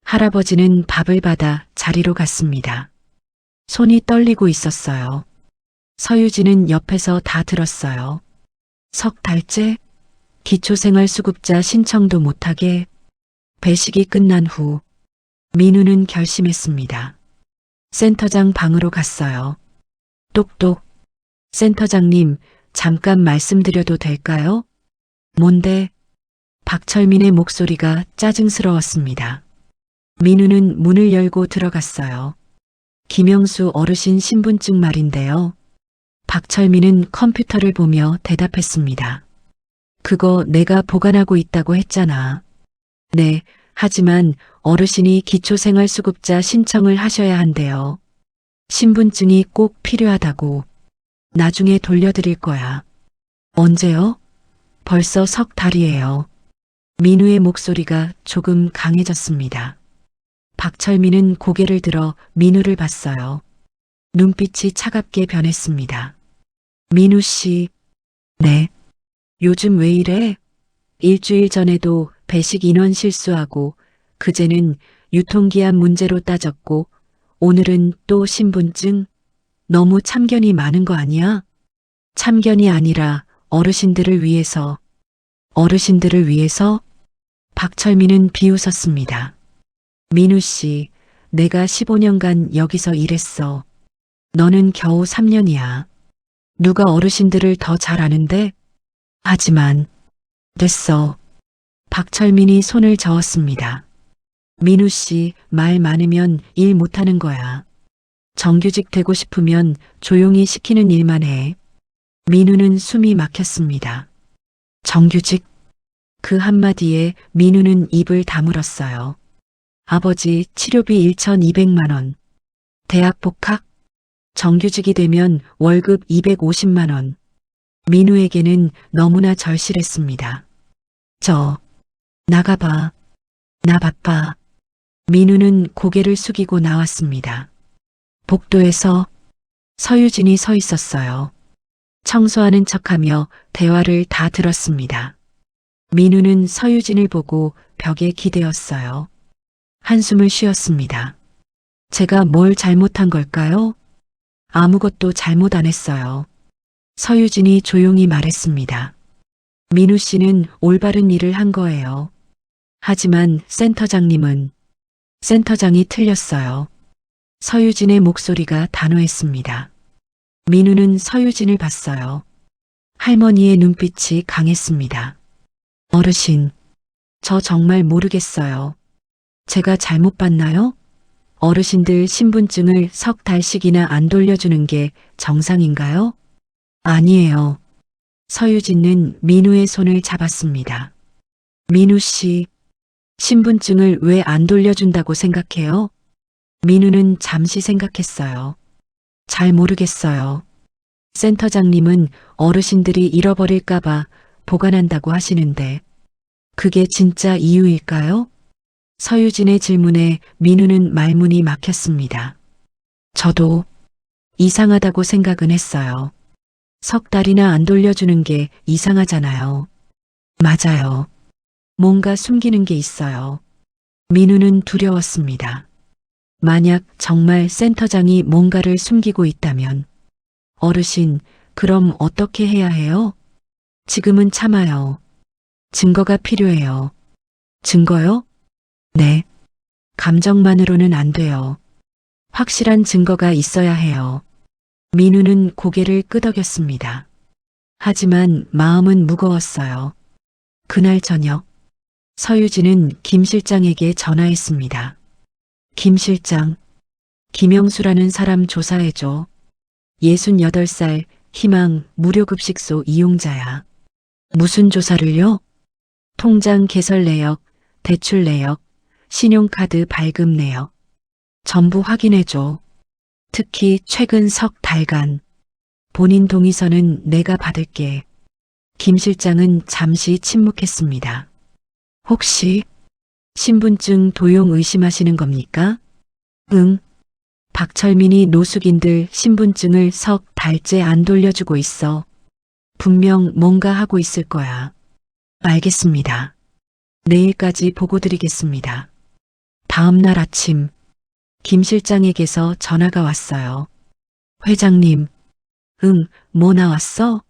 [SPEAKER 1] 할아버지는 밥을 받아 자리로 갔습니다. 손이 떨리고 있었어요. 서유진은 옆에서 다 들었어요. 석 달째? 기초생활수급자 신청도 못하게. 배식이 끝난 후 민우는 결심했습니다. 센터장 방으로 갔어요. 똑똑. 센터장님, 잠깐 말씀드려도 될까요? 뭔데? 박철민의 목소리가 짜증스러웠습니다. 민우는 문을 열고 들어갔어요. 김영수 어르신 신분증 말인데요. 박철민은 컴퓨터를 보며 대답했습니다. 그거 내가 보관하고 있다고 했잖아. 네, 하지만 어르신이 기초생활수급자 신청을 하셔야 한대요. 신분증이 꼭 필요하다고. 나중에 돌려드릴 거야. 언제요? 벌써 석 달이에요. 민우의 목소리가 조금 강해졌습니다. 박철민은 고개를 들어 민우를 봤어요. 눈빛이 차갑게 변했습니다. 민우 씨. 네. 요즘 왜 이래? 일주일 전에도 배식 인원 실수하고 그제는 유통기한 문제로 따졌고 오늘은 또 신분증? 너무 참견이 많은 거 아니야? 참견이 아니라 어르신들을 위해서, 어르신들을 위해서? 박철민은 비웃었습니다. 민우 씨, 내가 15년간 여기서 일했어. 너는 겨우 3년이야. 누가 어르신들을 더 잘 아는데? 하지만, 됐어. 박철민이 손을 저었습니다. 민우 씨, 말 많으면 일 못하는 거야. 정규직 되고 싶으면 조용히 시키는 일만 해. 민우는 숨이 막혔습니다. 정규직? 그 한마디에 민우는 입을 다물었어요. 아버지 치료비 1,200만 원. 대학 복학? 정규직이 되면 월급 250만 원. 민우에게는 너무나 절실했습니다. 나가봐. 나 바빠. 민우는 고개를 숙이고 나왔습니다. 복도에서 서유진이 서 있었어요. 청소하는 척하며 대화를 다 들었습니다. 민우는 서유진을 보고 벽에 기대었어요. 한숨을 쉬었습니다. 제가 뭘 잘못한 걸까요? 아무것도 잘못 안 했어요. 서유진이 조용히 말했습니다. 민우 씨는 올바른 일을 한 거예요. 하지만 센터장님은, 센터장이 틀렸어요. 서유진의 목소리가 단호했습니다. 민우는 서유진을 봤어요. 할머니의 눈빛이 강했습니다. 어르신, 저 정말 모르겠어요. 제가 잘못 봤나요? 어르신들 신분증을 석 달씩이나 안 돌려주는 게 정상인가요? 아니에요. 서유진은 민우의 손을 잡았습니다. 민우 씨, 신분증을 왜 안 돌려준다고 생각해요? 민우는 잠시 생각했어요. 잘 모르겠어요. 센터장님은 어르신들이 잃어버릴까봐 보관한다고 하시는데, 그게 진짜 이유일까요? 서유진의 질문에 민우는 말문이 막혔습니다. 저도 이상하다고 생각은 했어요. 석 달이나 안 돌려주는 게 이상하잖아요. 맞아요. 뭔가 숨기는 게 있어요. 민우는 두려웠습니다. 만약 정말 센터장이 뭔가를 숨기고 있다면, 어르신, 그럼 어떻게 해야 해요? 지금은 참아요. 증거가 필요해요. 증거요? 네. 감정만으로는 안 돼요. 확실한 증거가 있어야 해요. 민우는 고개를 끄덕였습니다. 하지만 마음은 무거웠어요. 그날 저녁, 서유진은 김 실장에게 전화했습니다. 김 실장, 김영수라는 사람 조사해줘. 68살 희망 무료급식소 이용자야. 무슨 조사를요? 통장 개설 내역, 대출 내역, 신용카드 발급 내역. 전부 확인해줘. 특히 최근 석 달간. 본인 동의서는 내가 받을게. 김 실장은 잠시 침묵했습니다. 혹시 신분증 도용 의심하시는 겁니까? 응. 박철민이 노숙인들 신분증을 석 달째 안 돌려주고 있어. 분명 뭔가 하고 있을 거야. 알겠습니다. 내일까지 보고 드리겠습니다. 다음 날 아침, 김 실장에게서 전화가 왔어요. 회장님, 응, 뭐 나왔어?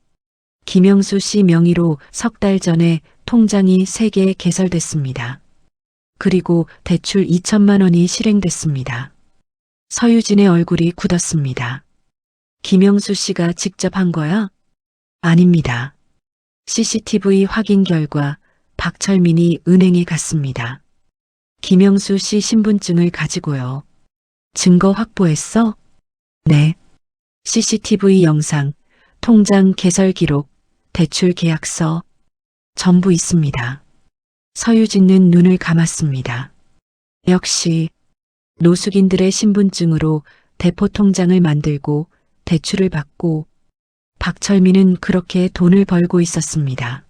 [SPEAKER 1] 김영수 씨 명의로 석 달 전에 통장이 3개 개설됐습니다. 그리고 대출 2천만 원이 실행됐습니다. 서유진의 얼굴이 굳었습니다. 김영수 씨가 직접 한 거야? 아닙니다. CCTV 확인 결과 박철민이 은행에 갔습니다. 김영수 씨 신분증을 가지고요. 증거 확보했어? 네. CCTV 영상, 통장 개설 기록, 대출 계약서, 전부 있습니다. 서유진은 눈을 감았습니다. 역시 노숙인들의 신분증으로 대포 통장을 만들고 대출을 받고 박철민은 그렇게 돈을 벌고 있었습니다.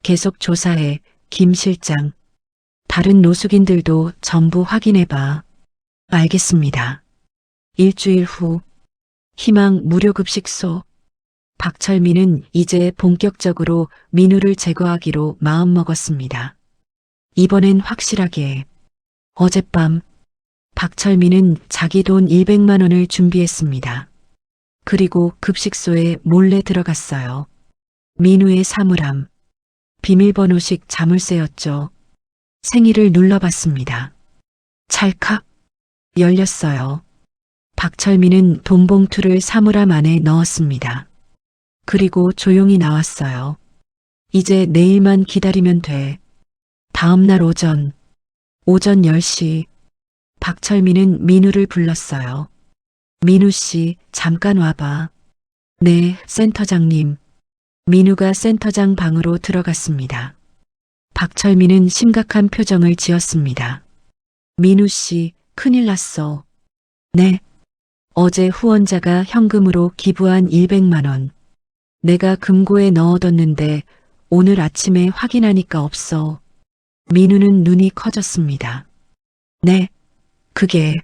[SPEAKER 1] 계속 조사해, 김 실장. 다른 노숙인들도 전부 확인해봐. 알겠습니다. 일주일 후, 희망 무료급식소. 박철민은 이제 본격적으로 민우를 제거하기로 마음먹었습니다. 이번엔 확실하게. 어젯밤 박철민은 자기 돈 200만 원을 준비했습니다. 그리고 급식소에 몰래 들어갔어요. 민우의 사물함, 비밀번호식 자물쇠였죠. 생일을 눌러봤습니다. 찰칵 열렸어요. 박철민은 돈 봉투를 사물함 안에 넣었습니다. 그리고 조용히 나왔어요. 이제 내일만 기다리면 돼. 다음 날 오전 10시 박철민은 민우를 불렀어요. 민우 씨, 잠깐 와봐. 네, 센터장님. 민우가 센터장 방으로 들어갔습니다. 박철민은 심각한 표정을 지었습니다. 민우 씨, 큰일 났어. 네. 어제 후원자가 현금으로 기부한 200만 원. 내가 금고에 넣어뒀는데 오늘 아침에 확인하니까 없어. 민우는 눈이 커졌습니다. 네. 그게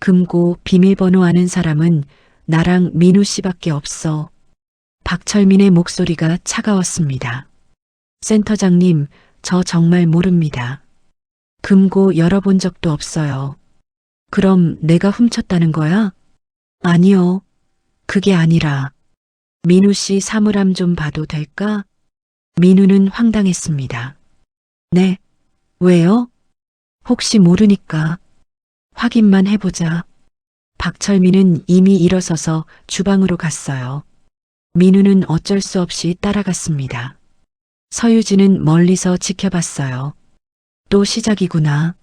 [SPEAKER 1] 금고 비밀번호 아는 사람은 나랑 민우 씨밖에 없어. 박철민의 목소리가 차가웠습니다. 센터장님, 저 정말 모릅니다. 금고 열어본 적도 없어요. 그럼 내가 훔쳤다는 거야? 아니요. 그게 아니라 민우 씨 사물함 좀 봐도 될까? 민우는 황당했습니다. 네. 왜요? 혹시 모르니까. 확인만 해보자. 박철민은 이미 일어서서 주방으로 갔어요. 민우는 어쩔 수 없이 따라갔습니다. 서유진은 멀리서 지켜봤어요. 또 시작이구나.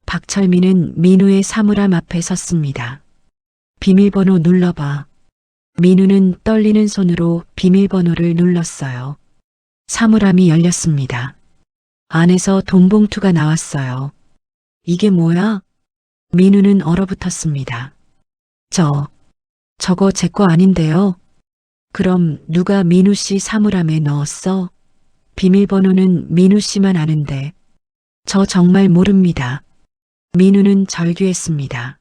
[SPEAKER 1] 박철민은 민우의 사물함 앞에 섰습니다. 비밀번호 눌러봐. 민우는 떨리는 손으로 비밀번호를 눌렀어요. 사물함이 열렸습니다. 안에서 돈 봉투가 나왔어요. 이게 뭐야? 민우는 얼어붙었습니다. 저거 제 거 아닌데요. 그럼 누가 민우 씨 사물함에 넣었어? 비밀번호는 민우 씨만 아는데. 저 정말 모릅니다. 민우는 절규했습니다.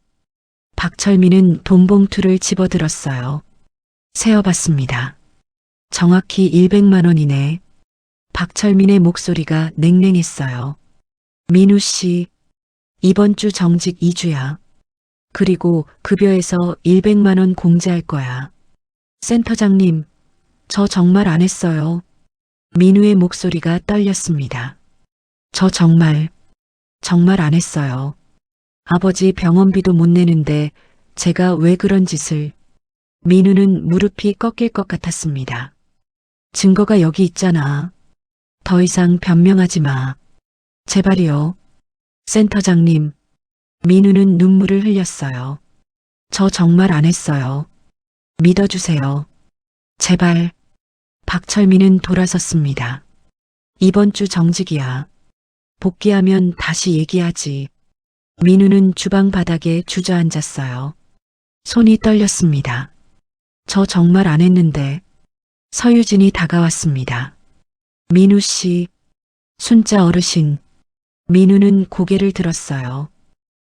[SPEAKER 1] 박철민은 돈 봉투를 집어들었어요. 세어봤습니다. 정확히 200만 원이네. 박철민의 목소리가 냉랭했어요. 민우 씨, 이번 주 정직 2주야. 그리고 급여에서 200만 원 공제할 거야. 센터장님, 저 정말 안 했어요. 민우의 목소리가 떨렸습니다. 저 정말 안 했어요. 아버지 병원비도 못 내는데 제가 왜 그런 짓을. 민우는 무릎이 꺾일 것 같았습니다. 증거가 여기 있잖아. 더 이상 변명하지 마. 제발이요. 센터장님. 민우는 눈물을 흘렸어요. 저 정말 안 했어요. 믿어주세요. 제발. 박철민은 돌아섰습니다. 이번 주 정직이야. 복귀하면 다시 얘기하지. 민우는 주방 바닥에 주저앉았어요. 손이 떨렸습니다. 저 정말 안 했는데. 서유진이 다가왔습니다. 민우 씨, 순자 어르신. 민우는 고개를 들었어요.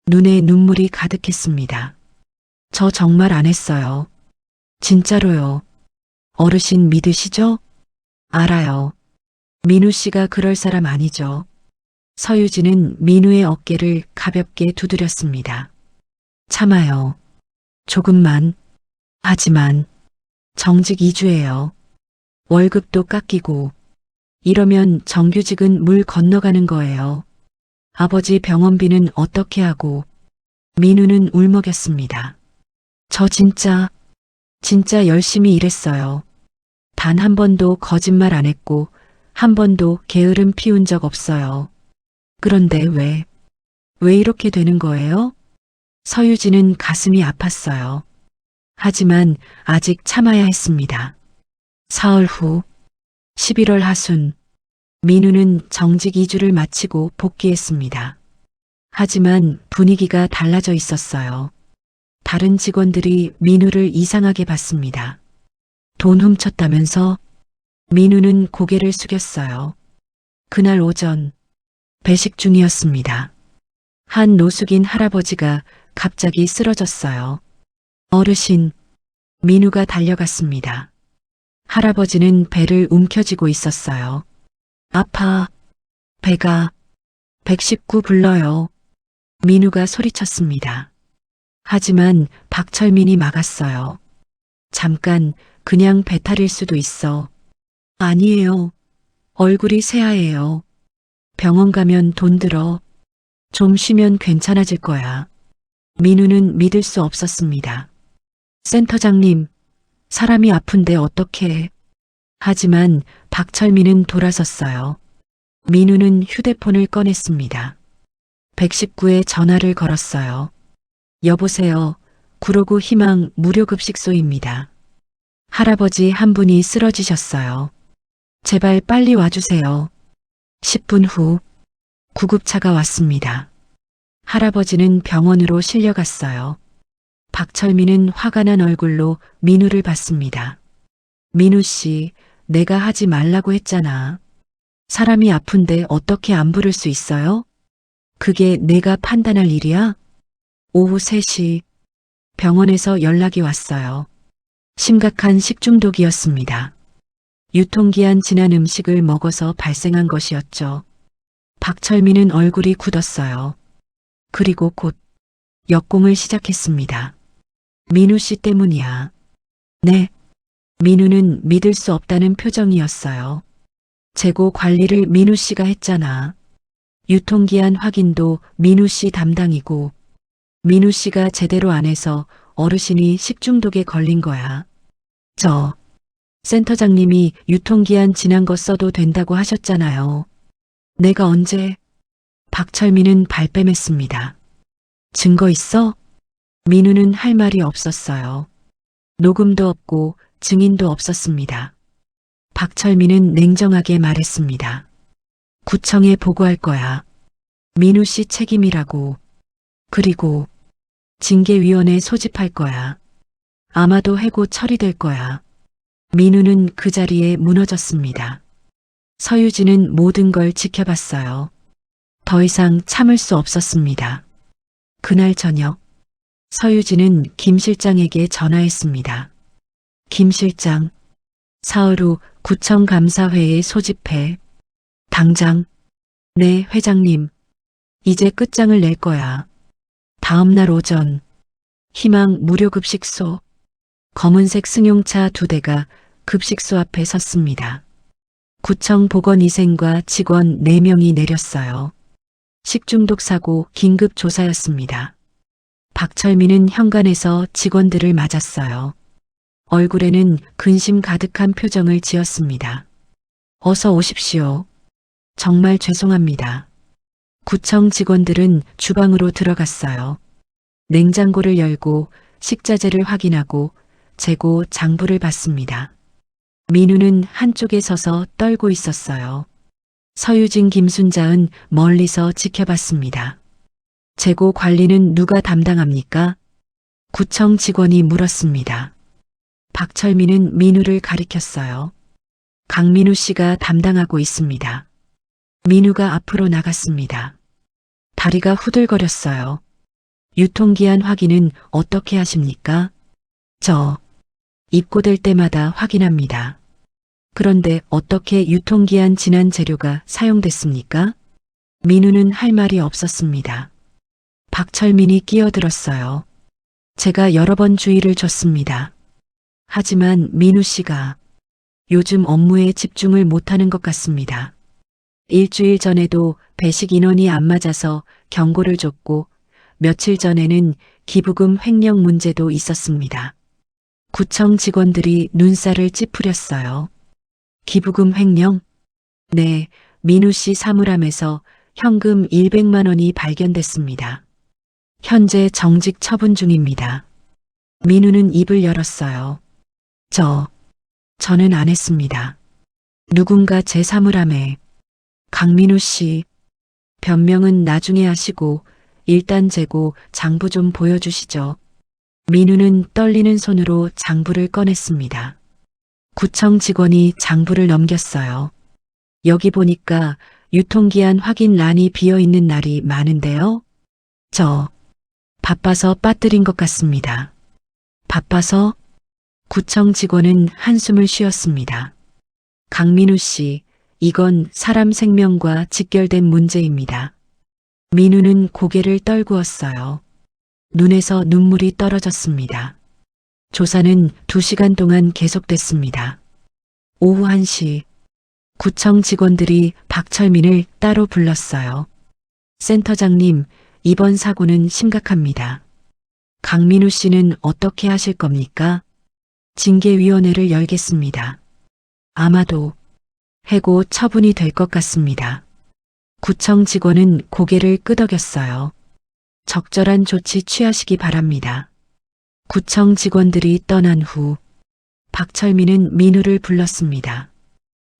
[SPEAKER 1] 눈에 눈물이 가득했습니다. 저 정말 안 했어요. 진짜로요. 어르신 믿으시죠? 알아요. 민우 씨가 그럴 사람 아니죠. 서유진은 민우의 어깨를 가볍게 두드렸습니다. 참아요. 조금만. 하지만 정직 2주예요. 월급도 깎이고. 이러면 정규직은 물 건너가는 거예요. 아버지 병원비는 어떻게 하고. 민우는 울먹였습니다. 저 진짜 열심히 일했어요. 단 한 번도 거짓말 안 했고 한 번도 게으름 피운 적 없어요. 그런데 왜 이렇게 되는 거예요? 서유진은 가슴이 아팠어요. 하지만 아직 참아야 했습니다. 사흘 후 11월 하순 민우는 정직 2주를 마치고 복귀했습니다. 하지만 분위기가 달라져 있었어요. 다른 직원들이 민우를 이상하게 봤습니다. 돈 훔쳤다면서? 민우는 고개를 숙였어요. 그날 오전 배식 중이었습니다. 한 노숙인 할아버지가 갑자기 쓰러졌어요. 어르신, 민우가 달려갔습니다. 할아버지는 배를 움켜쥐고 있었어요. 아파, 배가, 119 불러요. 민우가 소리쳤습니다. 하지만 박철민이 막았어요. 잠깐, 그냥 배탈일 수도 있어. 아니에요. 얼굴이 새하얘요. 병원 가면 돈 들어. 좀 쉬면 괜찮아질 거야. 민우는 믿을 수 없었습니다. 센터장님, 사람이 아픈데 어떡해. 하지만 박철민은 돌아섰어요. 민우는 휴대폰을 꺼냈습니다. 119에 전화를 걸었어요. 여보세요. 구로구 희망 무료급식소입니다. 할아버지 한 분이 쓰러지셨어요. 제발 빨리 와주세요. 10분 후 구급차가 왔습니다. 할아버지는 병원으로 실려갔어요. 박철민은 화가 난 얼굴로 민우를 봤습니다. 민우 씨, 내가 하지 말라고 했잖아. 사람이 아픈데 어떻게 안 부를 수 있어요? 그게 내가 판단할 일이야? 오후 3시 병원에서 연락이 왔어요. 심각한 식중독이었습니다. 유통기한 지난 음식을 먹어서 발생한 것이었죠. 박철민은 얼굴이 굳었어요. 그리고 곧 역공을 시작했습니다. 민우 씨 때문이야. 네. 민우는 믿을 수 없다는 표정이었어요. 재고 관리를 민우 씨가 했잖아. 유통기한 확인도 민우 씨 담당이고 민우 씨가 제대로 안 해서 어르신이 식중독에 걸린 거야. 센터장님이 유통기한 지난 거 써도 된다고 하셨잖아요. 내가 언제? 박철민은 발뺌했습니다. 증거 있어? 민우는 할 말이 없었어요. 녹음도 없고 증인도 없었습니다. 박철민은 냉정하게 말했습니다. 구청에 보고할 거야. 민우 씨 책임이라고. 그리고 징계위원회 소집할 거야. 아마도 해고 처리될 거야. 민우는 그 자리에 무너졌습니다. 서유진은 모든 걸 지켜봤어요. 더 이상 참을 수 없었습니다. 그날 저녁, 서유진은 김 실장에게 전화했습니다. 김 실장, 사흘 후 구청 감사회에 소집해. 당장. 네, 회장님. 이제 끝장을 낼 거야. 다음 날 오전, 희망 무료급식소. 검은색 승용차 2대가 급식소 앞에 섰습니다. 구청 보건위생과 직원 4명이 내렸어요. 식중독 사고 긴급 조사였습니다. 박철민은 현관에서 직원들을 맞았어요. 얼굴에는 근심 가득한 표정을 지었습니다. 어서 오십시오. 정말 죄송합니다. 구청 직원들은 주방으로 들어갔어요. 냉장고를 열고 식자재를 확인하고 재고 장부를 봤습니다. 민우는 한쪽에 서서 떨고 있었어요. 서유진, 김순자은 멀리서 지켜봤습니다. 재고 관리는 누가 담당합니까? 구청 직원이 물었습니다. 박철민은 민우를 가리켰어요. 강민우 씨가 담당하고 있습니다. 민우가 앞으로 나갔습니다. 다리가 후들거렸어요. 유통기한 확인은 어떻게 하십니까? 입고될 때마다 확인합니다. 그런데 어떻게 유통기한 지난 재료가 사용됐습니까? 민우는 할 말이 없었습니다. 박철민이 끼어들었어요. 제가 여러 번 주의를 줬습니다. 하지만 민우 씨가 요즘 업무에 집중을 못하는 것 같습니다. 일주일 전에도 배식 인원이 안 맞아서 경고를 줬고 며칠 전에는 기부금 횡령 문제도 있었습니다. 구청 직원들이 눈살을 찌푸렸어요. 기부금 횡령? 네, 민우 씨 사물함에서 현금 100만 원이 발견됐습니다. 현재 정직 처분 중입니다. 민우는 입을 열었어요. 저는 안 했습니다. 누군가 제 사물함에. 강민우 씨, 변명은 나중에 하시고 일단 재고 장부 좀 보여주시죠. 민우는 떨리는 손으로 장부를 꺼냈습니다. 구청 직원이 장부를 넘겼어요. 여기 보니까 유통기한 확인 란이 비어있는 날이 많은데요. 바빠서 빠뜨린 것 같습니다. 바빠서? 구청 직원은 한숨을 쉬었습니다. 강민우 씨, 이건 사람 생명과 직결된 문제입니다. 민우는 고개를 떨구었어요. 눈에서 눈물이 떨어졌습니다. 조사는 2시간 동안 계속됐습니다. 오후 1시 구청 직원들이 박철민을 따로 불렀어요. 센터장님, 이번 사고는 심각합니다. 강민우 씨는 어떻게 하실 겁니까? 징계위원회를 열겠습니다. 아마도 해고 처분이 될 것 같습니다. 구청 직원은 고개를 끄덕였어요. 적절한 조치 취하시기 바랍니다. 구청 직원들이 떠난 후 박철민은 민우를 불렀습니다.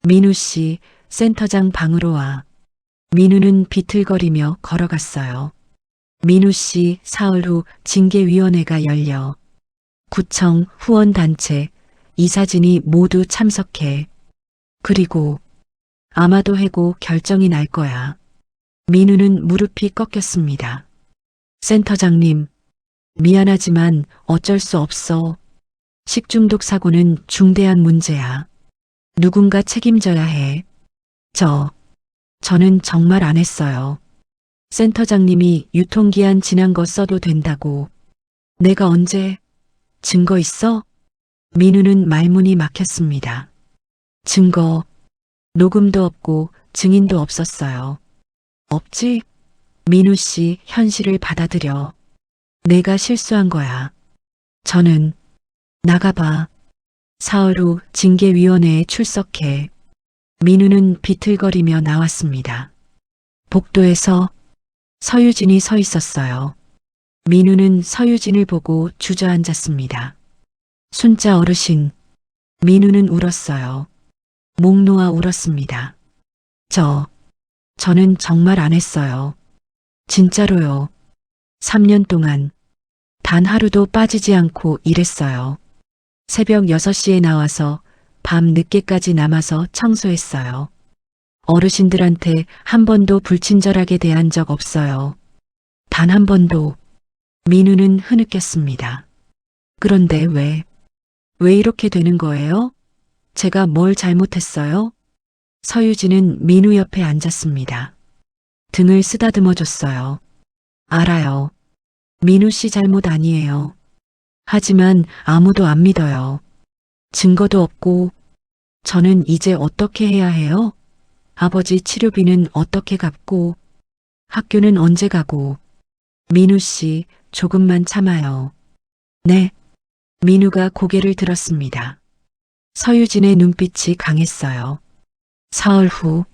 [SPEAKER 1] 민우 씨, 센터장 방으로 와. 민우는 비틀거리며 걸어갔어요. 민우 씨, 사흘 후 징계위원회가 열려 구청, 후원단체, 이사진이 모두 참석해. 그리고 아마도 해고 결정이 날 거야. 민우는 무릎이 꺾였습니다. 센터장님, 미안하지만 어쩔 수 없어. 식중독 사고는 중대한 문제야. 누군가 책임져야 해. 저는 정말 안 했어요. 센터장님이 유통기한 지난 거 써도 된다고. 내가 언제? 증거 있어? 민우는 말문이 막혔습니다. 증거, 녹음도 없고 증인도 없었어요. 없지? 민우 씨, 현실을 받아들여. 내가 실수한 거야. 저는 나가봐. 사흘 후 징계위원회에 출석해. 민우는 비틀거리며 나왔습니다. 복도에서 서유진이 서 있었어요. 민우는 서유진을 보고 주저앉았습니다. 순자 어르신, 민우는 울었어요. 목 놓아 울었습니다. 저는 정말 안 했어요. 진짜로요. 3년 동안 단 하루도 빠지지 않고 일했어요. 새벽 6시에 나와서 밤 늦게까지 남아서 청소했어요. 어르신들한테 한 번도 불친절하게 대한 적 없어요. 단 한 번도. 민우는 흐느꼈습니다. 그런데 왜 이렇게 되는 거예요? 제가 뭘 잘못했어요? 서유진은 민우 옆에 앉았습니다. 등을 쓰다듬어 줬어요. 알아요. 민우 씨 잘못 아니에요. 하지만 아무도 안 믿어요. 증거도 없고. 저는 이제 어떻게 해야 해요? 아버지 치료비는 어떻게 갚고. 학교는 언제 가고. 민우 씨, 조금만 참아요. 네. 민우가 고개를 들었습니다. 서유진의 눈빛이 강했어요. 사흘 후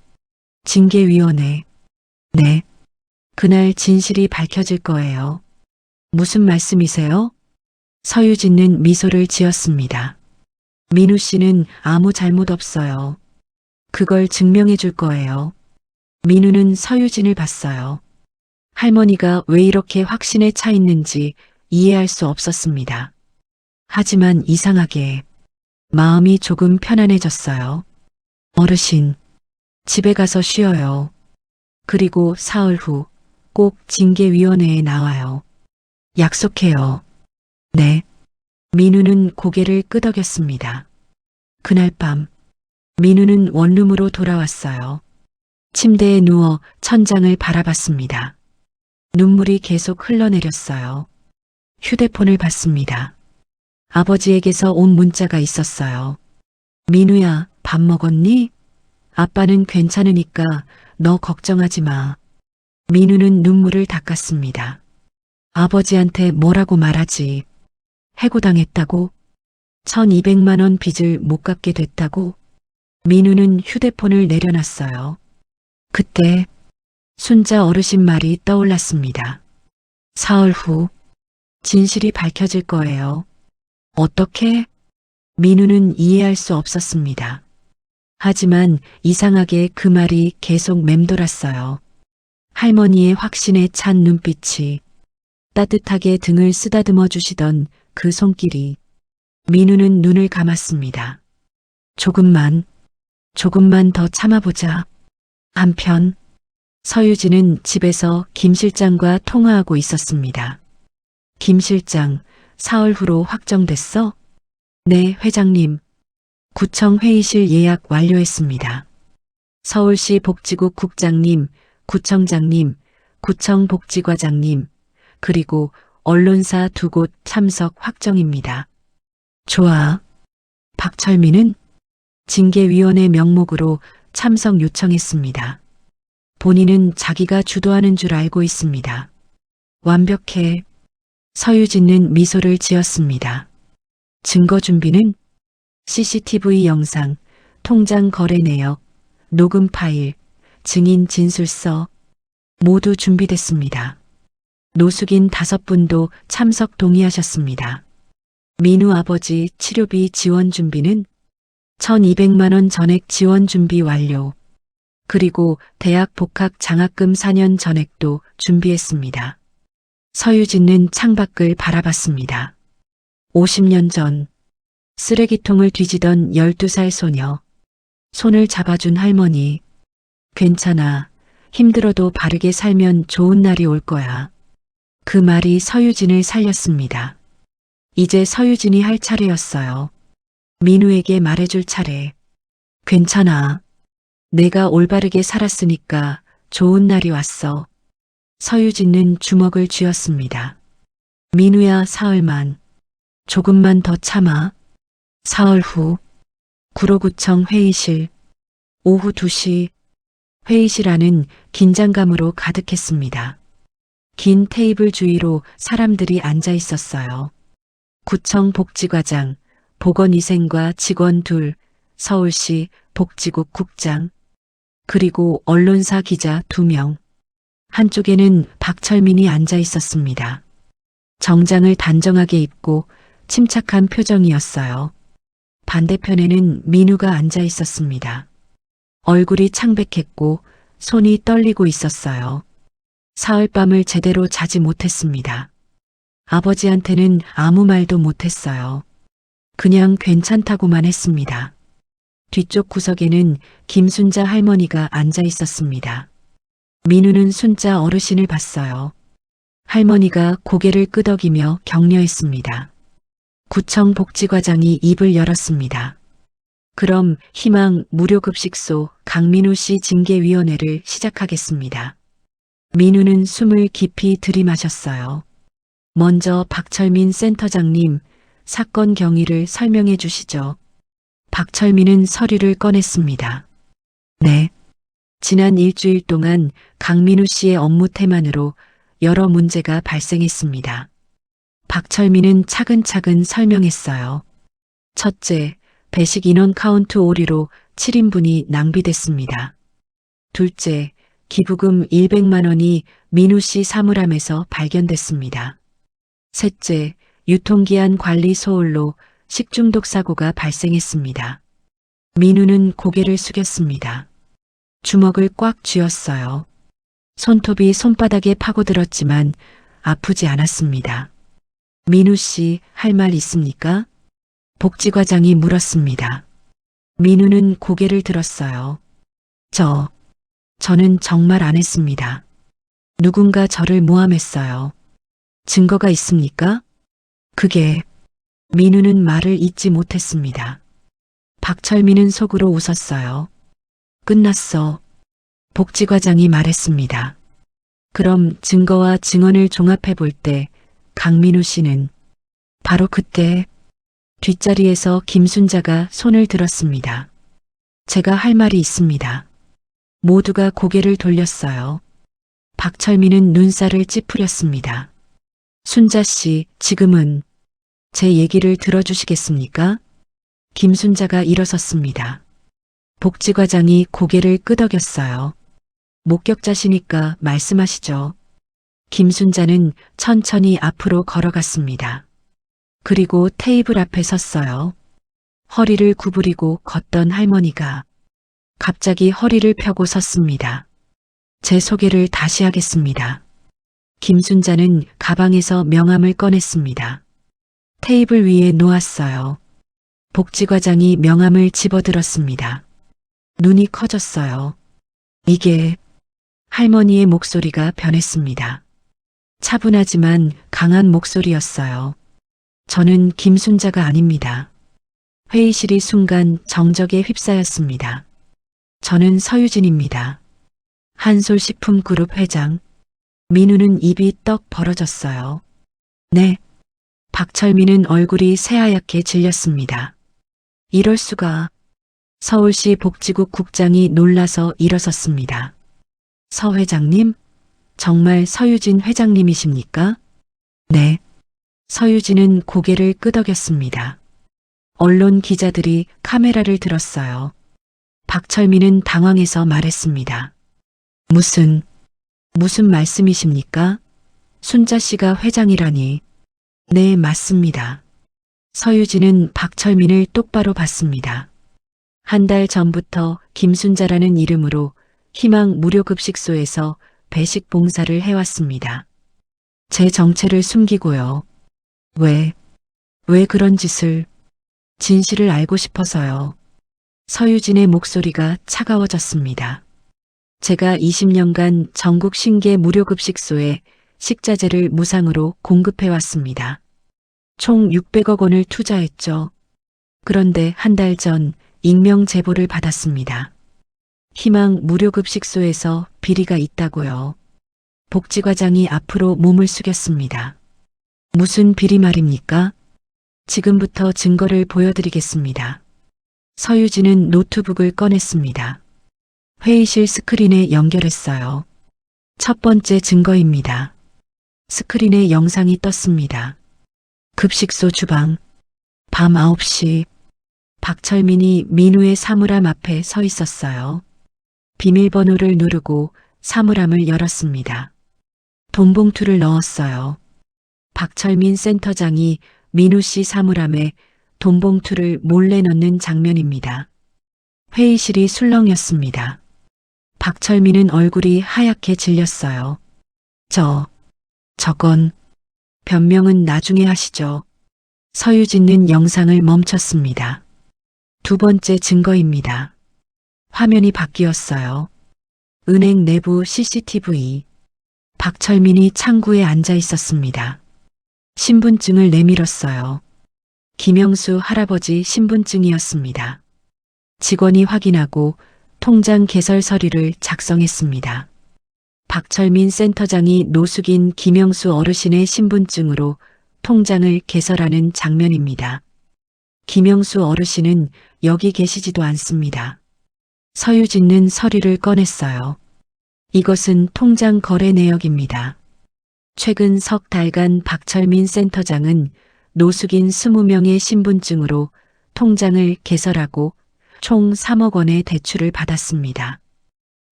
[SPEAKER 1] 징계위원회. 네. 그날 진실이 밝혀질 거예요. 무슨 말씀이세요? 서유진은 미소를 지었습니다. 민우 씨는 아무 잘못 없어요. 그걸 증명해 줄 거예요. 민우는 서유진을 봤어요. 할머니가 왜 이렇게 확신에 차 있는지 이해할 수 없었습니다. 하지만 이상하게 마음이 조금 편안해졌어요. 어르신, 집에 가서 쉬어요. 그리고 사흘 후 꼭 징계위원회에 나와요. 약속해요. 네. 민우는 고개를 끄덕였습니다. 그날 밤, 민우는 원룸으로 돌아왔어요. 침대에 누워 천장을 바라봤습니다. 눈물이 계속 흘러내렸어요. 휴대폰을 봤습니다. 아버지에게서 온 문자가 있었어요. 민우야, 밥 먹었니? 아빠는 괜찮으니까 너 걱정하지 마. 민우는 눈물을 닦았습니다. 아버지한테 뭐라고 말하지? 해고당했다고? 1200만 원 빚을 못 갚게 됐다고? 민우는 휴대폰을 내려놨어요. 그때 순자 어르신 말이 떠올랐습니다. 사흘 후 진실이 밝혀질 거예요. 어떻게? 민우는 이해할 수 없었습니다. 하지만 이상하게 그 말이 계속 맴돌았어요. 할머니의 확신에 찬 눈빛이, 따뜻하게 등을 쓰다듬어 주시던 그 손길이. 민우는 눈을 감았습니다. 조금만 더 참아보자. 한편 서유진은 집에서 김 실장과 통화하고 있었습니다. 김 실장, 사흘 후로 확정됐어? 네, 회장님. 구청 회의실 예약 완료했습니다. 서울시 복지국 국장님, 구청장님, 구청 복지과장님, 그리고 언론사 2곳 참석 확정입니다. 좋아. 박철민은 징계위원회 명목으로 참석 요청했습니다. 본인은 자기가 주도하는 줄 알고 있습니다. 완벽해. 서유진은 미소를 지었습니다. 증거 준비는 CCTV 영상, 통장 거래 내역, 녹음 파일, 증인 진술서 모두 준비됐습니다. 노숙인 5분도 참석 동의하셨습니다. 민우 아버지 치료비 지원 준비는 1,200만 원 전액 지원 준비 완료. 그리고 대학 복학 장학금 4년 전액도 준비했습니다. 서유진은 창밖을 바라봤습니다. 50년 전 쓰레기통을 뒤지던 12살 소녀. 손을 잡아준 할머니. 괜찮아. 힘들어도 바르게 살면 좋은 날이 올 거야. 그 말이 서유진을 살렸습니다. 이제 서유진이 할 차례였어요. 민우에게 말해줄 차례. 괜찮아. 내가 올바르게 살았으니까 좋은 날이 왔어. 서유진은 주먹을 쥐었습니다. 민우야, 사흘만. 조금만 더 참아. 사흘 후 구로구청 회의실. 오후 2시 회의실 안은 긴장감으로 가득했습니다. 긴 테이블 주위로 사람들이 앉아 있었어요. 구청 복지과장, 보건위생과 직원 2, 서울시 복지국 국장, 그리고 언론사 기자 2명. 한쪽에는 박철민이 앉아 있었습니다. 정장을 단정하게 입고 침착한 표정이었어요. 반대편에는 민우가 앉아 있었습니다. 얼굴이 창백했고 손이 떨리고 있었어요. 사흘밤을 제대로 자지 못했습니다. 아버지한테는 아무 말도 못했어요. 그냥 괜찮다고만 했습니다. 뒤쪽 구석에는 김순자 할머니가 앉아 있었습니다. 민우는 순자 어르신을 봤어요. 할머니가 고개를 끄덕이며 격려했습니다. 구청 복지과장이 입을 열었습니다. 그럼 희망 무료급식소 강민우 씨 징계위원회를 시작하겠습니다. 민우는 숨을 깊이 들이마셨어요. 먼저 박철민 센터장님, 사건 경위를 설명해 주시죠. 박철민은 서류를 꺼냈습니다. 네. 지난 일주일 동안 강민우 씨의 업무 태만으로 여러 문제가 발생했습니다. 박철민은 차근차근 설명했어요. 첫째, 배식 인원 카운트 오류로 7인분이 낭비됐습니다. 둘째, 기부금 100만 원이 민우 씨 사물함에서 발견됐습니다. 셋째, 유통기한 관리 소홀로 식중독 사고가 발생했습니다. 민우는 고개를 숙였습니다. 주먹을 꽉 쥐었어요. 손톱이 손바닥에 파고들었지만 아프지 않았습니다. 민우 씨, 할 말 있습니까? 복지과장이 물었습니다. 민우는 고개를 들었어요. 저는 정말 안 했습니다. 누군가 저를 모함했어요. 증거가 있습니까? 민우는 말을 잇지 못했습니다. 박철민은 속으로 웃었어요. 끝났어. 복지과장이 말했습니다. 그럼 증거와 증언을 종합해 볼 때 강민우 씨는 바로 그때 뒷자리에서 김순자가 손을 들었습니다. 제가 할 말이 있습니다. 모두가 고개를 돌렸어요. 박철민은 눈살을 찌푸렸습니다. 순자 씨, 지금은 제 얘기를 들어주시겠습니까? 김순자가 일어섰습니다. 복지과장이 고개를 끄덕였어요. 목격자시니까 말씀하시죠. 김순자는 천천히 앞으로 걸어갔습니다. 그리고 테이블 앞에 섰어요. 허리를 구부리고 걷던 할머니가 갑자기 허리를 펴고 섰습니다. 제 소개를 다시 하겠습니다. 김순자는 가방에서 명함을 꺼냈습니다. 테이블 위에 놓았어요. 복지과장이 명함을 집어들었습니다. 눈이 커졌어요. 이게 할머니의 목소리가 변했습니다. 차분하지만 강한 목소리였어요. 저는 김순자가 아닙니다. 회의실이 순간 정적에 휩싸였습니다. 저는 서유진입니다. 한솔식품그룹 회장. 민우는 입이 떡 벌어졌어요. 네. 박철민은 얼굴이 새하얗게 질렸습니다. 이럴 수가. 서울시 복지국 국장이 놀라서 일어섰습니다. 서 회장님? 정말 서유진 회장님이십니까? 네. 서유진은 고개를 끄덕였습니다. 언론 기자들이 카메라를 들었어요. 박철민은 당황해서 말했습니다. 무슨 말씀이십니까? 순자 씨가 회장이라니. 네, 맞습니다. 서유진은 박철민을 똑바로 봤습니다. 한 달 전부터 김순자라는 이름으로 희망 무료급식소에서 배식 봉사를 해왔습니다. 제 정체를 숨기고요. 왜 그런 짓을? 진실을 알고 싶어서요. 서유진의 목소리가 차가워졌습니다. 제가 20년간 전국 신계 무료급식소에 식자재를 무상으로 공급해왔습니다. 총 600억 원을 투자했죠. 그런데 한 달 전 익명 제보를 받았습니다. 희망 무료급식소에서 비리가 있다고요. 복지과장이 앞으로 몸을 숙였습니다. 무슨 비리 말입니까? 지금부터 증거를 보여드리겠습니다. 서유진은 노트북을 꺼냈습니다. 회의실 스크린에 연결했어요. 첫 번째 증거입니다. 스크린에 영상이 떴습니다. 급식소 주방. 밤 9시. 박철민이 민우의 사물함 앞에 서 있었어요. 비밀번호를 누르고 사물함을 열었습니다. 돈봉투를 넣었어요. 박철민 센터장이 민우 씨 사물함에 돈봉투를 몰래 넣는 장면입니다. 회의실이 술렁였습니다. 박철민은 얼굴이 하얗게 질렸어요. 저건 변명은 나중에 하시죠. 서유진은 영상을 멈췄습니다. 두 번째 증거입니다. 화면이 바뀌었어요. 은행 내부 CCTV. 박철민이 창구에 앉아 있었습니다. 신분증을 내밀었어요. 김영수 할아버지 신분증이었습니다. 직원이 확인하고 통장 개설 서류를 작성했습니다. 박철민 센터장이 노숙인 김영수 어르신의 신분증으로 통장을 개설하는 장면입니다. 김영수 어르신은 여기 계시지도 않습니다. 서유진은 서류를 꺼냈어요. 이것은 통장 거래 내역입니다. 최근 석 달간 박철민 센터장은 노숙인 20명의 신분증으로 통장을 개설하고 총 3억 원의 대출을 받았습니다.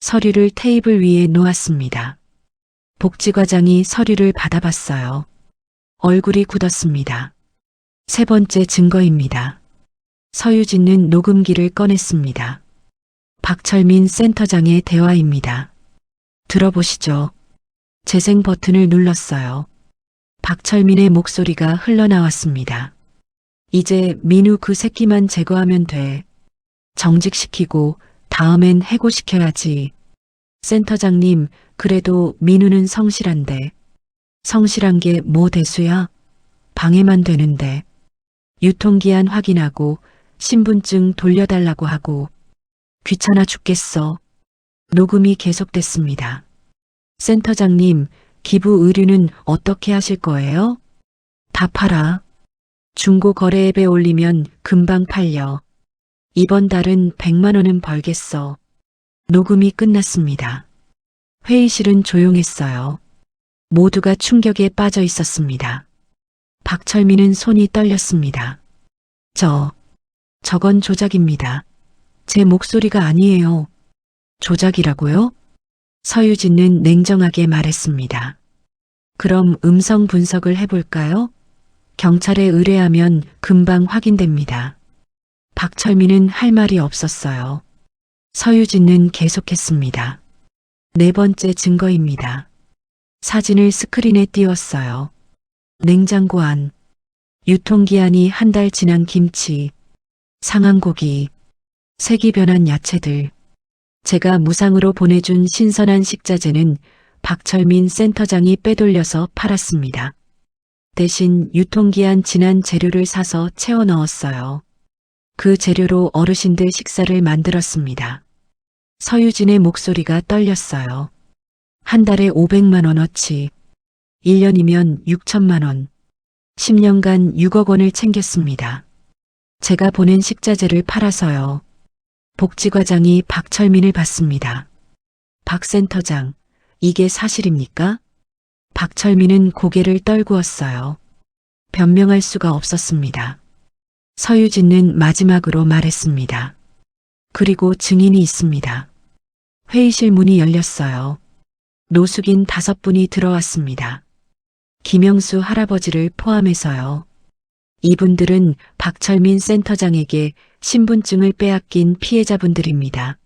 [SPEAKER 1] 서류를 테이블 위에 놓았습니다. 복지과장이 서류를 받아봤어요. 얼굴이 굳었습니다. 세 번째 증거입니다. 서유진은 녹음기를 꺼냈습니다. 박철민 센터장의 대화입니다. 들어보시죠. 재생 버튼을 눌렀어요. 박철민의 목소리가 흘러나왔습니다. 이제 민우 그 새끼만 제거하면 돼. 정직시키고 다음엔 해고시켜야지. 센터장님, 그래도 민우는 성실한데. 성실한 게 뭐 대수야? 방해만 되는데. 유통기한 확인하고 신분증 돌려달라고 하고. 귀찮아 죽겠어. 녹음이 계속됐습니다. 센터장님, 기부 의류는 어떻게 하실 거예요? 다 팔아. 중고 거래 앱에 올리면 금방 팔려. 이번 달은 100만 원은 벌겠어. 녹음이 끝났습니다. 회의실은 조용했어요. 모두가 충격에 빠져 있었습니다. 박철민은 손이 떨렸습니다. 저건 조작입니다. 제 목소리가 아니에요. 조작이라고요? 서유진은 냉정하게 말했습니다. 그럼 음성 분석을 해볼까요? 경찰에 의뢰하면 금방 확인됩니다. 박철민은 할 말이 없었어요. 서유진은 계속했습니다. 네 번째 증거입니다. 사진을 스크린에 띄웠어요. 냉장고 안. 유통기한이 한 달 지난 김치, 상한 고기, 색이 변한 야채들. 제가 무상으로 보내준 신선한 식자재는 박철민 센터장이 빼돌려서 팔았습니다. 대신 유통기한 지난 재료를 사서 채워 넣었어요. 그 재료로 어르신들 식사를 만들었습니다. 서유진의 목소리가 떨렸어요. 한 달에 500만 원어치, 1년이면 6천만 원, 10년간 6억 원을 챙겼습니다. 제가 보낸 식자재를 팔아서요. 복지과장이 박철민을 받습니다. 박 센터장, 이게 사실입니까? 박철민은 고개를 떨구었어요. 변명할 수가 없었습니다. 서유진은 마지막으로 말했습니다. 그리고 증인이 있습니다. 회의실 문이 열렸어요. 노숙인 5분이 들어왔습니다. 김영수 할아버지를 포함해서요. 이분들은 박철민 센터장에게 신분증을 빼앗긴 피해자분들입니다.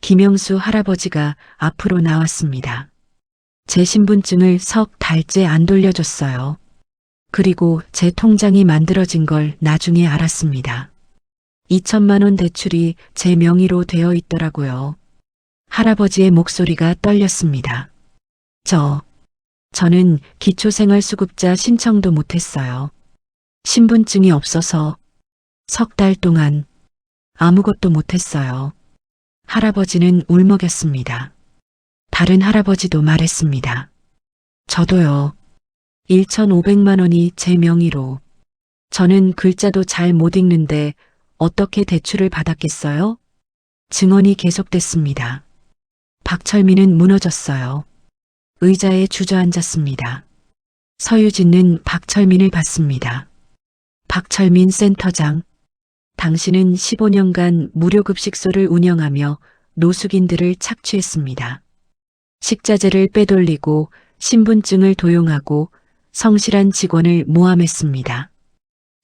[SPEAKER 1] 김영수 할아버지가 앞으로 나왔습니다. 제 신분증을 석 달째 안 돌려줬어요. 그리고 제 통장이 만들어진 걸 나중에 알았습니다. 2천만 원 대출이 제 명의로 되어 있더라고요. 할아버지의 목소리가 떨렸습니다. 저는 기초생활수급자 신청도 못했어요. 신분증이 없어서 석 달 동안 아무것도 못했어요. 할아버지는 울먹였습니다. 다른 할아버지도 말했습니다. 저도요. 1,500만 원이 제 명의로. 저는 글자도 잘 못 읽는데 어떻게 대출을 받았겠어요? 증언이 계속됐습니다. 박철민은 무너졌어요. 의자에 주저앉았습니다. 서유진은 박철민을 봤습니다. 박철민 센터장, 당신은 15년간 무료급식소를 운영하며 노숙인들을 착취했습니다. 식자재를 빼돌리고 신분증을 도용하고 성실한 직원을 모함했습니다.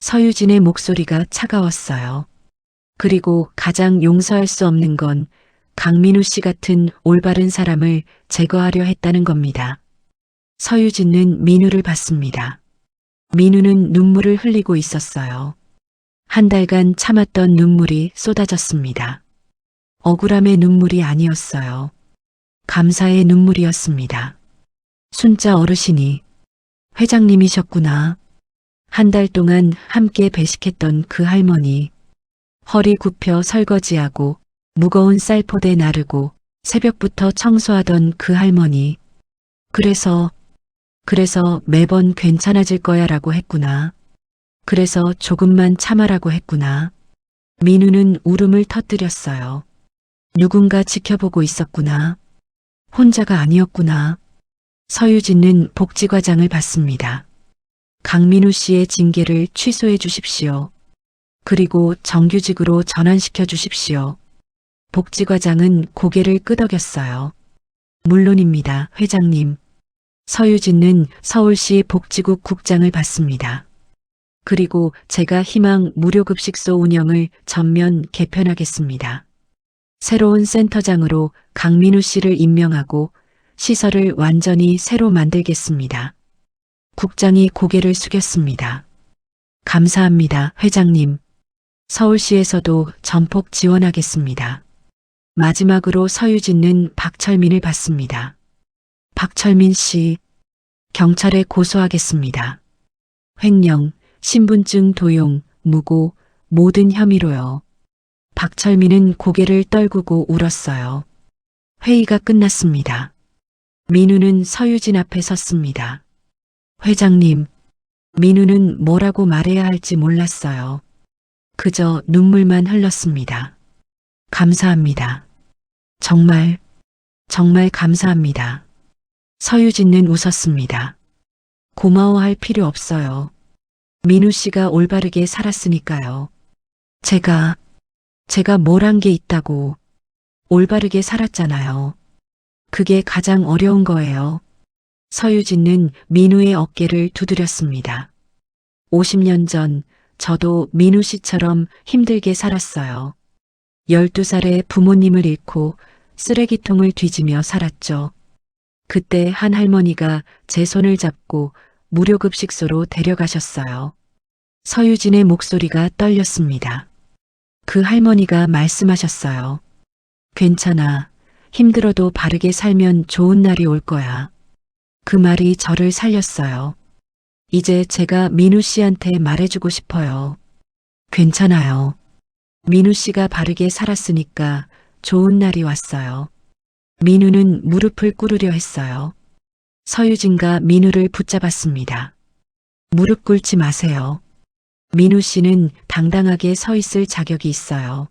[SPEAKER 1] 서유진의 목소리가 차가웠어요. 그리고 가장 용서할 수 없는 건 강민우 씨 같은 올바른 사람을 제거하려 했다는 겁니다. 서유진은 민우를 봤습니다. 민우는 눈물을 흘리고 있었어요. 한 달간 참았던 눈물이 쏟아졌습니다. 억울함의 눈물이 아니었어요. 감사의 눈물이었습니다. 순자 어르신이 회장님이셨구나. 한 달 동안 함께 배식했던 그 할머니. 허리 굽혀 설거지하고 무거운 쌀포대 나르고 새벽부터 청소하던 그 할머니. 그래서 매번 괜찮아질 거야 라고 했구나. 그래서 조금만 참아라고 했구나. 민우는 울음을 터뜨렸어요. 누군가 지켜보고 있었구나. 혼자가 아니었구나. 서유진은 복지과장을 받습니다. 강민우 씨의 징계를 취소해 주십시오. 그리고 정규직으로 전환시켜 주십시오. 복지과장은 고개를 끄덕였어요. 물론입니다, 회장님. 서유진은 서울시 복지국 국장을 받습니다. 그리고 제가 희망 무료급식소 운영을 전면 개편하겠습니다. 새로운 센터장으로 강민우 씨를 임명하고 시설을 완전히 새로 만들겠습니다. 국장이 고개를 숙였습니다. 감사합니다, 회장님. 서울시에서도 전폭 지원하겠습니다. 마지막으로 서유진은 박철민을 받습니다. 박철민 씨, 경찰에 고소하겠습니다. 횡령, 신분증 도용, 무고, 모든 혐의로요. 박철민은 고개를 떨구고 울었어요. 회의가 끝났습니다. 민우는 서유진 앞에 섰습니다. 회장님, 민우는 뭐라고 말해야 할지 몰랐어요. 그저 눈물만 흘렀습니다. 감사합니다. 정말 감사합니다. 서유진은 웃었습니다. 고마워할 필요 없어요. 민우 씨가 올바르게 살았으니까요. 제가 뭘 한 게 있다고. 올바르게 살았잖아요. 그게 가장 어려운 거예요. 서유진은 민우의 어깨를 두드렸습니다. 50년 전 저도 민우 씨처럼 힘들게 살았어요. 12살에 부모님을 잃고 쓰레기통을 뒤지며 살았죠. 그때 한 할머니가 제 손을 잡고 무료급식소로 데려가셨어요. 서유진의 목소리가 떨렸습니다. 그 할머니가 말씀하셨어요. 괜찮아. 힘들어도 바르게 살면 좋은 날이 올 거야. 그 말이 저를 살렸어요. 이제 제가 민우 씨한테 말해주고 싶어요. 괜찮아요. 민우 씨가 바르게 살았으니까 좋은 날이 왔어요. 민우는 무릎을 꿇으려 했어요. 서유진과 민우를 붙잡았습니다. 무릎 꿇지 마세요. 민우 씨는 당당하게 서 있을 자격이 있어요.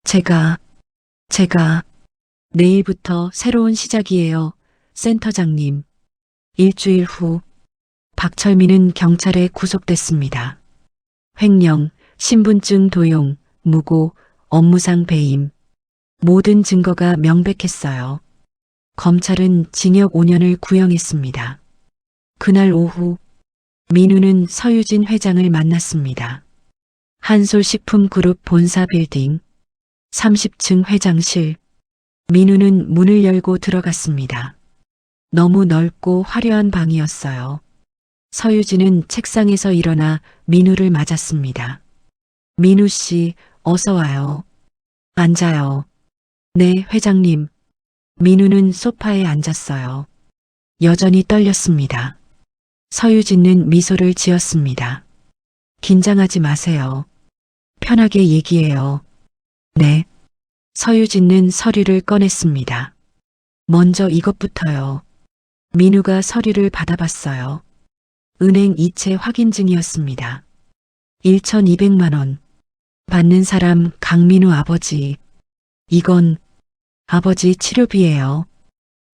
[SPEAKER 1] 제가 내일부터 새로운 시작이에요, 센터장님. 일주일 후 박철민은 경찰에 구속됐습니다. 횡령, 신분증 도용, 무고, 업무상 배임. 모든 증거가 명백했어요. 검찰은 징역 5년을 구형했습니다. 그날 오후 민우는 서유진 회장을 만났습니다. 한솔식품그룹 본사 빌딩 30층 회장실. 민우는 문을 열고 들어갔습니다. 너무 넓고 화려한 방이었어요. 서유진은 책상에서 일어나 민우를 맞았습니다. 민우 씨, 어서 와요. 앉아요. 네, 회장님. 민우는 소파에 앉았어요. 여전히 떨렸습니다. 서유진은 미소를 지었습니다. 긴장하지 마세요. 편하게 얘기해요. 네. 서유진은 서류를 꺼냈습니다. 먼저 이것부터요. 민우가 서류를 받아봤어요. 은행 이체 확인증이었습니다. 1,200만 원. 받는 사람 강민우 아버지. 이건 아버지 치료비예요.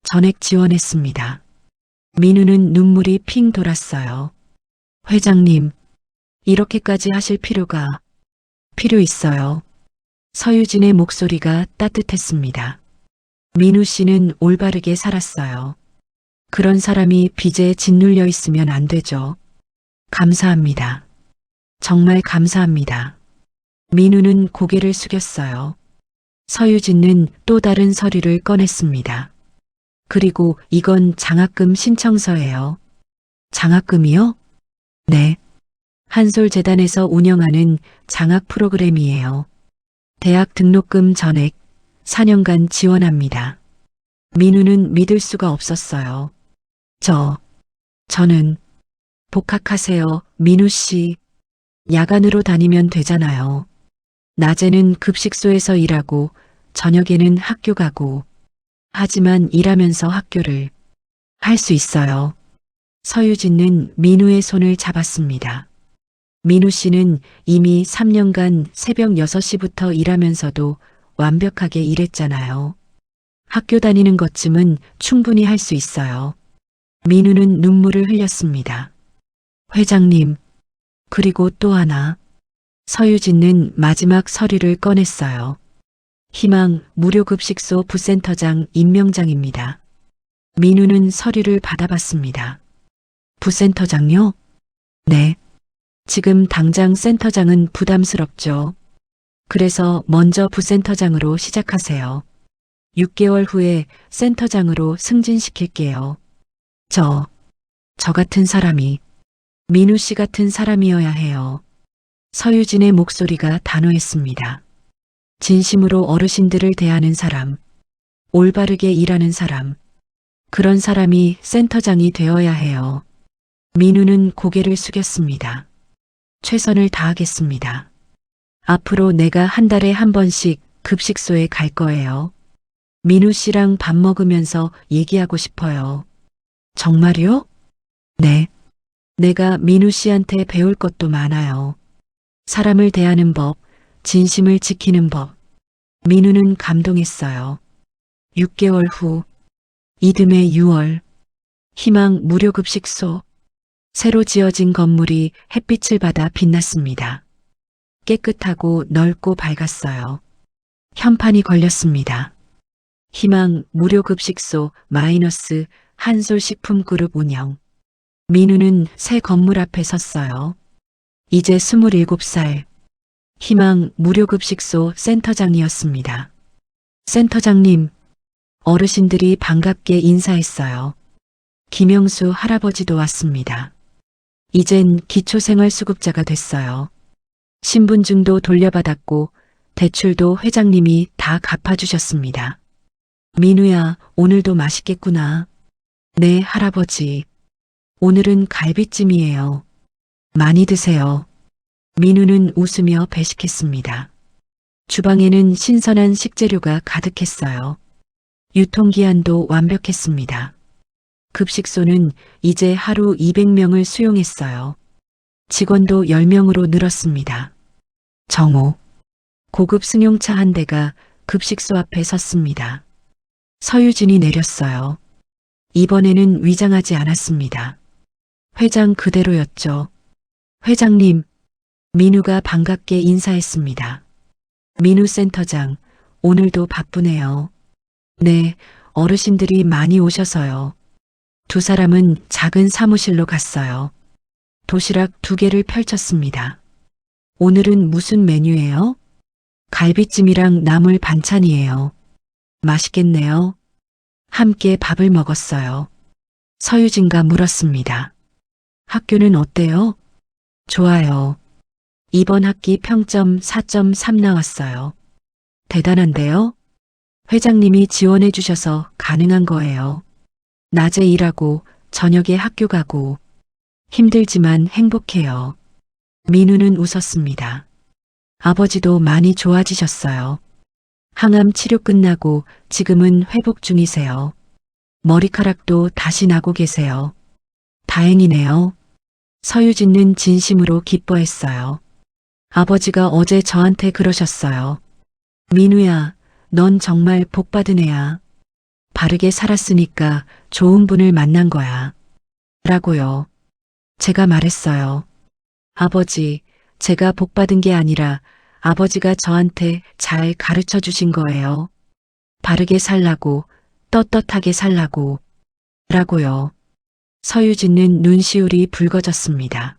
[SPEAKER 1] 전액 지원했습니다. 민우는 눈물이 핑 돌았어요. 회장님, 이렇게까지 하실 필요 있어요. 서유진의 목소리가 따뜻했습니다. 민우 씨는 올바르게 살았어요. 그런 사람이 빚에 짓눌려 있으면 안 되죠. 감사합니다. 정말 감사합니다. 민우는 고개를 숙였어요. 서유진은 또 다른 서류를 꺼냈습니다. 그리고 이건 장학금 신청서예요. 장학금이요? 네. 한솔재단에서 운영하는 장학 프로그램이에요. 대학 등록금 전액 4년간 지원합니다. 민우는 믿을 수가 없었어요. 저는 복학하세요, 민우 씨. 야간으로 다니면 되잖아요. 낮에는 급식소에서 일하고 저녁에는 학교 가고. 하지만 일하면서 학교를 할 수 있어요. 서유진은 민우의 손을 잡았습니다. 민우 씨는 이미 3년간 새벽 6시부터 일하면서도 완벽하게 일했잖아요. 학교 다니는 것쯤은 충분히 할 수 있어요. 민우는 눈물을 흘렸습니다. 회장님, 그리고 또 하나. 서유진은 마지막 서류를 꺼냈어요. 희망 무료급식소 부센터장 임명장입니다. 민우는 서류를 받아봤습니다. 부센터장요? 네. 지금 당장 센터장은 부담스럽죠. 그래서 먼저 부센터장으로 시작하세요. 6개월 후에 센터장으로 승진시킬게요. 저 같은 사람이, 민우 씨 같은 사람이어야 해요. 서유진의 목소리가 단호했습니다. 진심으로 어르신들을 대하는 사람, 올바르게 일하는 사람, 그런 사람이 센터장이 되어야 해요. 민우는 고개를 숙였습니다. 최선을 다하겠습니다. 앞으로 내가 한 달에 한 번씩 급식소에 갈 거예요. 민우 씨랑 밥 먹으면서 얘기하고 싶어요. 정말요? 네. 내가 민우 씨한테 배울 것도 많아요. 사람을 대하는 법, 진심을 지키는 법. 민우는 감동했어요. 6개월 후, 이듬해 6월, 희망 무료급식소. 새로 지어진 건물이 햇빛을 받아 빛났습니다. 깨끗하고 넓고 밝았어요. 현판이 걸렸습니다. 희망 무료급식소 마이너스 한솔식품그룹 운영. 민우는 새 건물 앞에 섰어요. 이제 27살. 희망 무료급식소 센터장이었습니다. 센터장님, 어르신들이 반갑게 인사했어요. 김영수 할아버지도 왔습니다. 이젠 기초생활수급자가 됐어요. 신분증도 돌려받았고 대출도 회장님이 다 갚아주셨습니다. 민우야, 오늘도 맛있겠구나. 네, 할아버지. 오늘은 갈비찜이에요. 많이 드세요. 민우는 웃으며 배식했습니다. 주방에는 신선한 식재료가 가득했어요. 유통기한도 완벽했습니다. 급식소는 이제 하루 200명을 수용했어요. 직원도 10명으로 늘었습니다. 정오. 고급 승용차 한 대가 급식소 앞에 섰습니다. 서유진이 내렸어요. 이번에는 위장하지 않았습니다. 회장 그대로였죠. 회장님, 민우가 반갑게 인사했습니다. 민우 센터장, 오늘도 바쁘네요. 네, 어르신들이 많이 오셔서요. 두 사람은 작은 사무실로 갔어요. 도시락 2개를 펼쳤습니다. 오늘은 무슨 메뉴예요? 갈비찜이랑 나물 반찬이에요. 맛있겠네요. 함께 밥을 먹었어요. 서유진과 물었습니다. 학교는 어때요? 좋아요. 이번 학기 평점 4.3 나왔어요. 대단한데요? 회장님이 지원해 주셔서 가능한 거예요. 낮에 일하고 저녁에 학교 가고 힘들지만 행복해요. 민우는 웃었습니다. 아버지도 많이 좋아지셨어요. 항암 치료 끝나고 지금은 회복 중이세요. 머리카락도 다시 나고 계세요. 다행이네요. 서유진은 진심으로 기뻐했어요. 아버지가 어제 저한테 그러셨어요. 민우야, 넌 정말 복받은 애야. 바르게 살았으니까 좋은 분을 만난 거야. 라고요. 제가 말했어요. 아버지, 제가 복받은 게 아니라 아버지가 저한테 잘 가르쳐 주신 거예요. 바르게 살라고, 떳떳하게 살라고. 라고요. 서유진은 눈시울이 붉어졌습니다.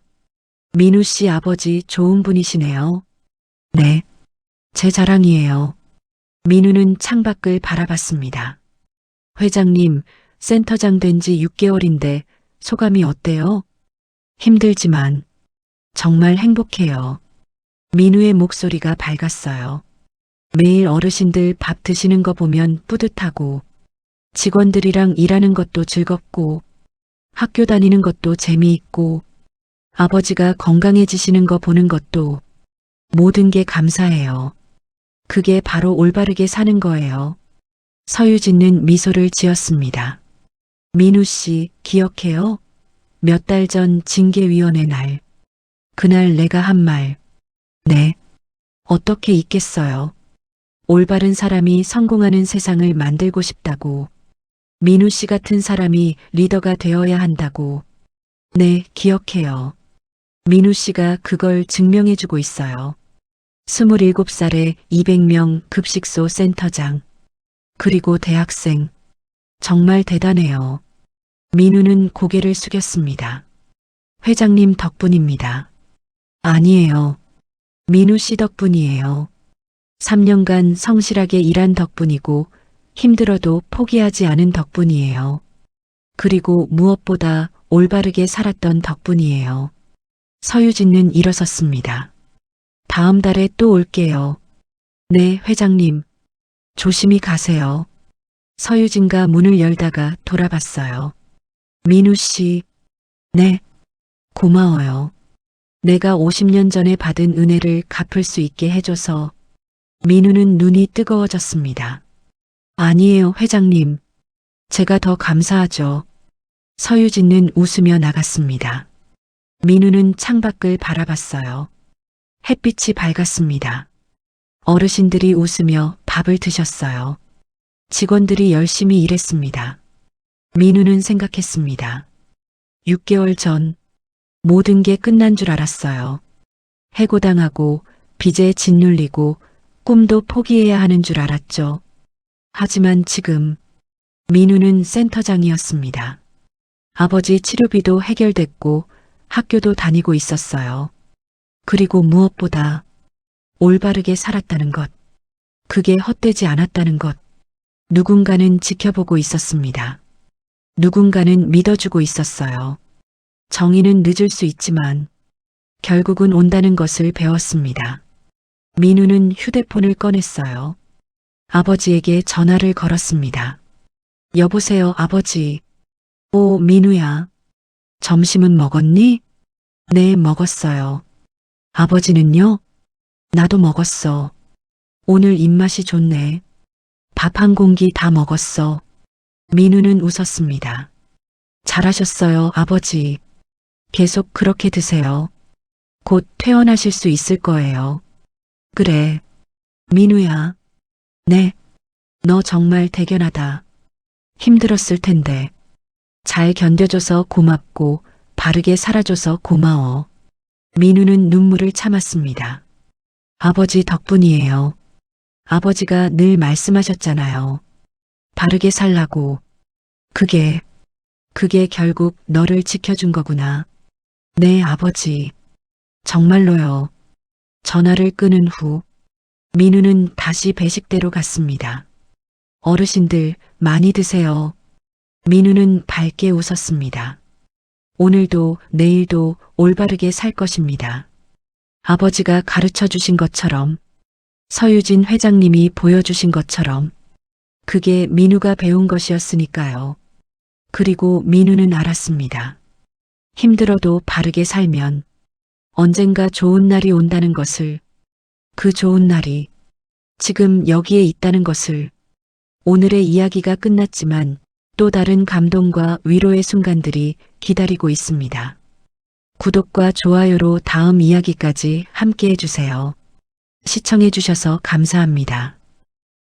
[SPEAKER 1] 민우 씨 아버지 좋은 분이시네요. 네. 제 자랑이에요. 민우는 창밖을 바라봤습니다. 회장님, 센터장 된 지 6개월인데 소감이 어때요? 힘들지만 정말 행복해요. 민우의 목소리가 밝았어요. 매일 어르신들 밥 드시는 거 보면 뿌듯하고 직원들이랑 일하는 것도 즐겁고 학교 다니는 것도 재미있고 아버지가 건강해지시는 거 보는 것도 모든 게 감사해요. 그게 바로 올바르게 사는 거예요. 서유진은 미소를 지었습니다. 민우 씨 기억해요? 몇 달 전 징계위원회 날. 그날 내가 한 말. 네. 어떻게 잊겠어요. 올바른 사람이 성공하는 세상을 만들고 싶다고. 민우 씨 같은 사람이 리더가 되어야 한다고. 네, 기억해요. 민우 씨가 그걸 증명해주고 있어요. 27살에 200명 급식소 센터장. 그리고 대학생. 정말 대단해요. 민우는 고개를 숙였습니다. 회장님 덕분입니다. 아니에요. 민우 씨 덕분이에요. 3년간 성실하게 일한 덕분이고 힘들어도 포기하지 않은 덕분이에요. 그리고 무엇보다 올바르게 살았던 덕분이에요. 서유진은 일어섰습니다. 다음 달에 또 올게요. 네, 회장님. 조심히 가세요. 서유진과 문을 열다가 돌아봤어요. 민우 씨. 네. 고마워요. 내가 50년 전에 받은 은혜를 갚을 수 있게 해줘서. 민우는 눈이 뜨거워졌습니다. 아니에요, 회장님. 제가 더 감사하죠. 서유진은 웃으며 나갔습니다. 민우는 창밖을 바라봤어요. 햇빛이 밝았습니다. 어르신들이 웃으며 밥을 드셨어요. 직원들이 열심히 일했습니다. 민우는 생각했습니다. 6개월 전 모든 게 끝난 줄 알았어요. 해고당하고 빚에 짓눌리고 꿈도 포기해야 하는 줄 알았죠. 하지만 지금 민우는 센터장이었습니다. 아버지 치료비도 해결됐고 학교도 다니고 있었어요. 그리고 무엇보다 올바르게 살았다는 것. 그게 헛되지 않았다는 것. 누군가는 지켜보고 있었습니다. 누군가는 믿어주고 있었어요. 정의는 늦을 수 있지만 결국은 온다는 것을 배웠습니다. 민우는 휴대폰을 꺼냈어요. 아버지에게 전화를 걸었습니다. 여보세요, 아버지. 오, 민우야. 점심은 먹었니? 네, 먹었어요. 아버지는요? 나도 먹었어. 오늘 입맛이 좋네. 밥 한 공기 다 먹었어. 민우는 웃었습니다. 잘하셨어요, 아버지. 계속 그렇게 드세요. 곧 퇴원하실 수 있을 거예요. 그래. 민우야. 네. 너 정말 대견하다. 힘들었을 텐데. 잘 견뎌줘서 고맙고 바르게 살아줘서 고마워. 민우는 눈물을 참았습니다. 아버지 덕분이에요. 아버지가 늘 말씀하셨잖아요. 바르게 살라고. 그게 결국 너를 지켜준 거구나. 네, 아버지. 정말로요. 전화를 끊은 후 민우는 다시 배식대로 갔습니다. 어르신들 많이 드세요. 민우는 밝게 웃었습니다. 오늘도 내일도 올바르게 살 것입니다. 아버지가 가르쳐 주신 것처럼, 서유진 회장님이 보여주신 것처럼, 그게 민우가 배운 것이었으니까요. 그리고 민우는 알았습니다. 힘들어도 바르게 살면 언젠가 좋은 날이 온다는 것을, 그 좋은 날이 지금 여기에 있다는 것을. 오늘의 이야기가 끝났지만 또 다른 감동과 위로의 순간들이 기다리고 있습니다. 구독과 좋아요로 다음 이야기까지 함께 해주세요. 시청해주셔서 감사합니다.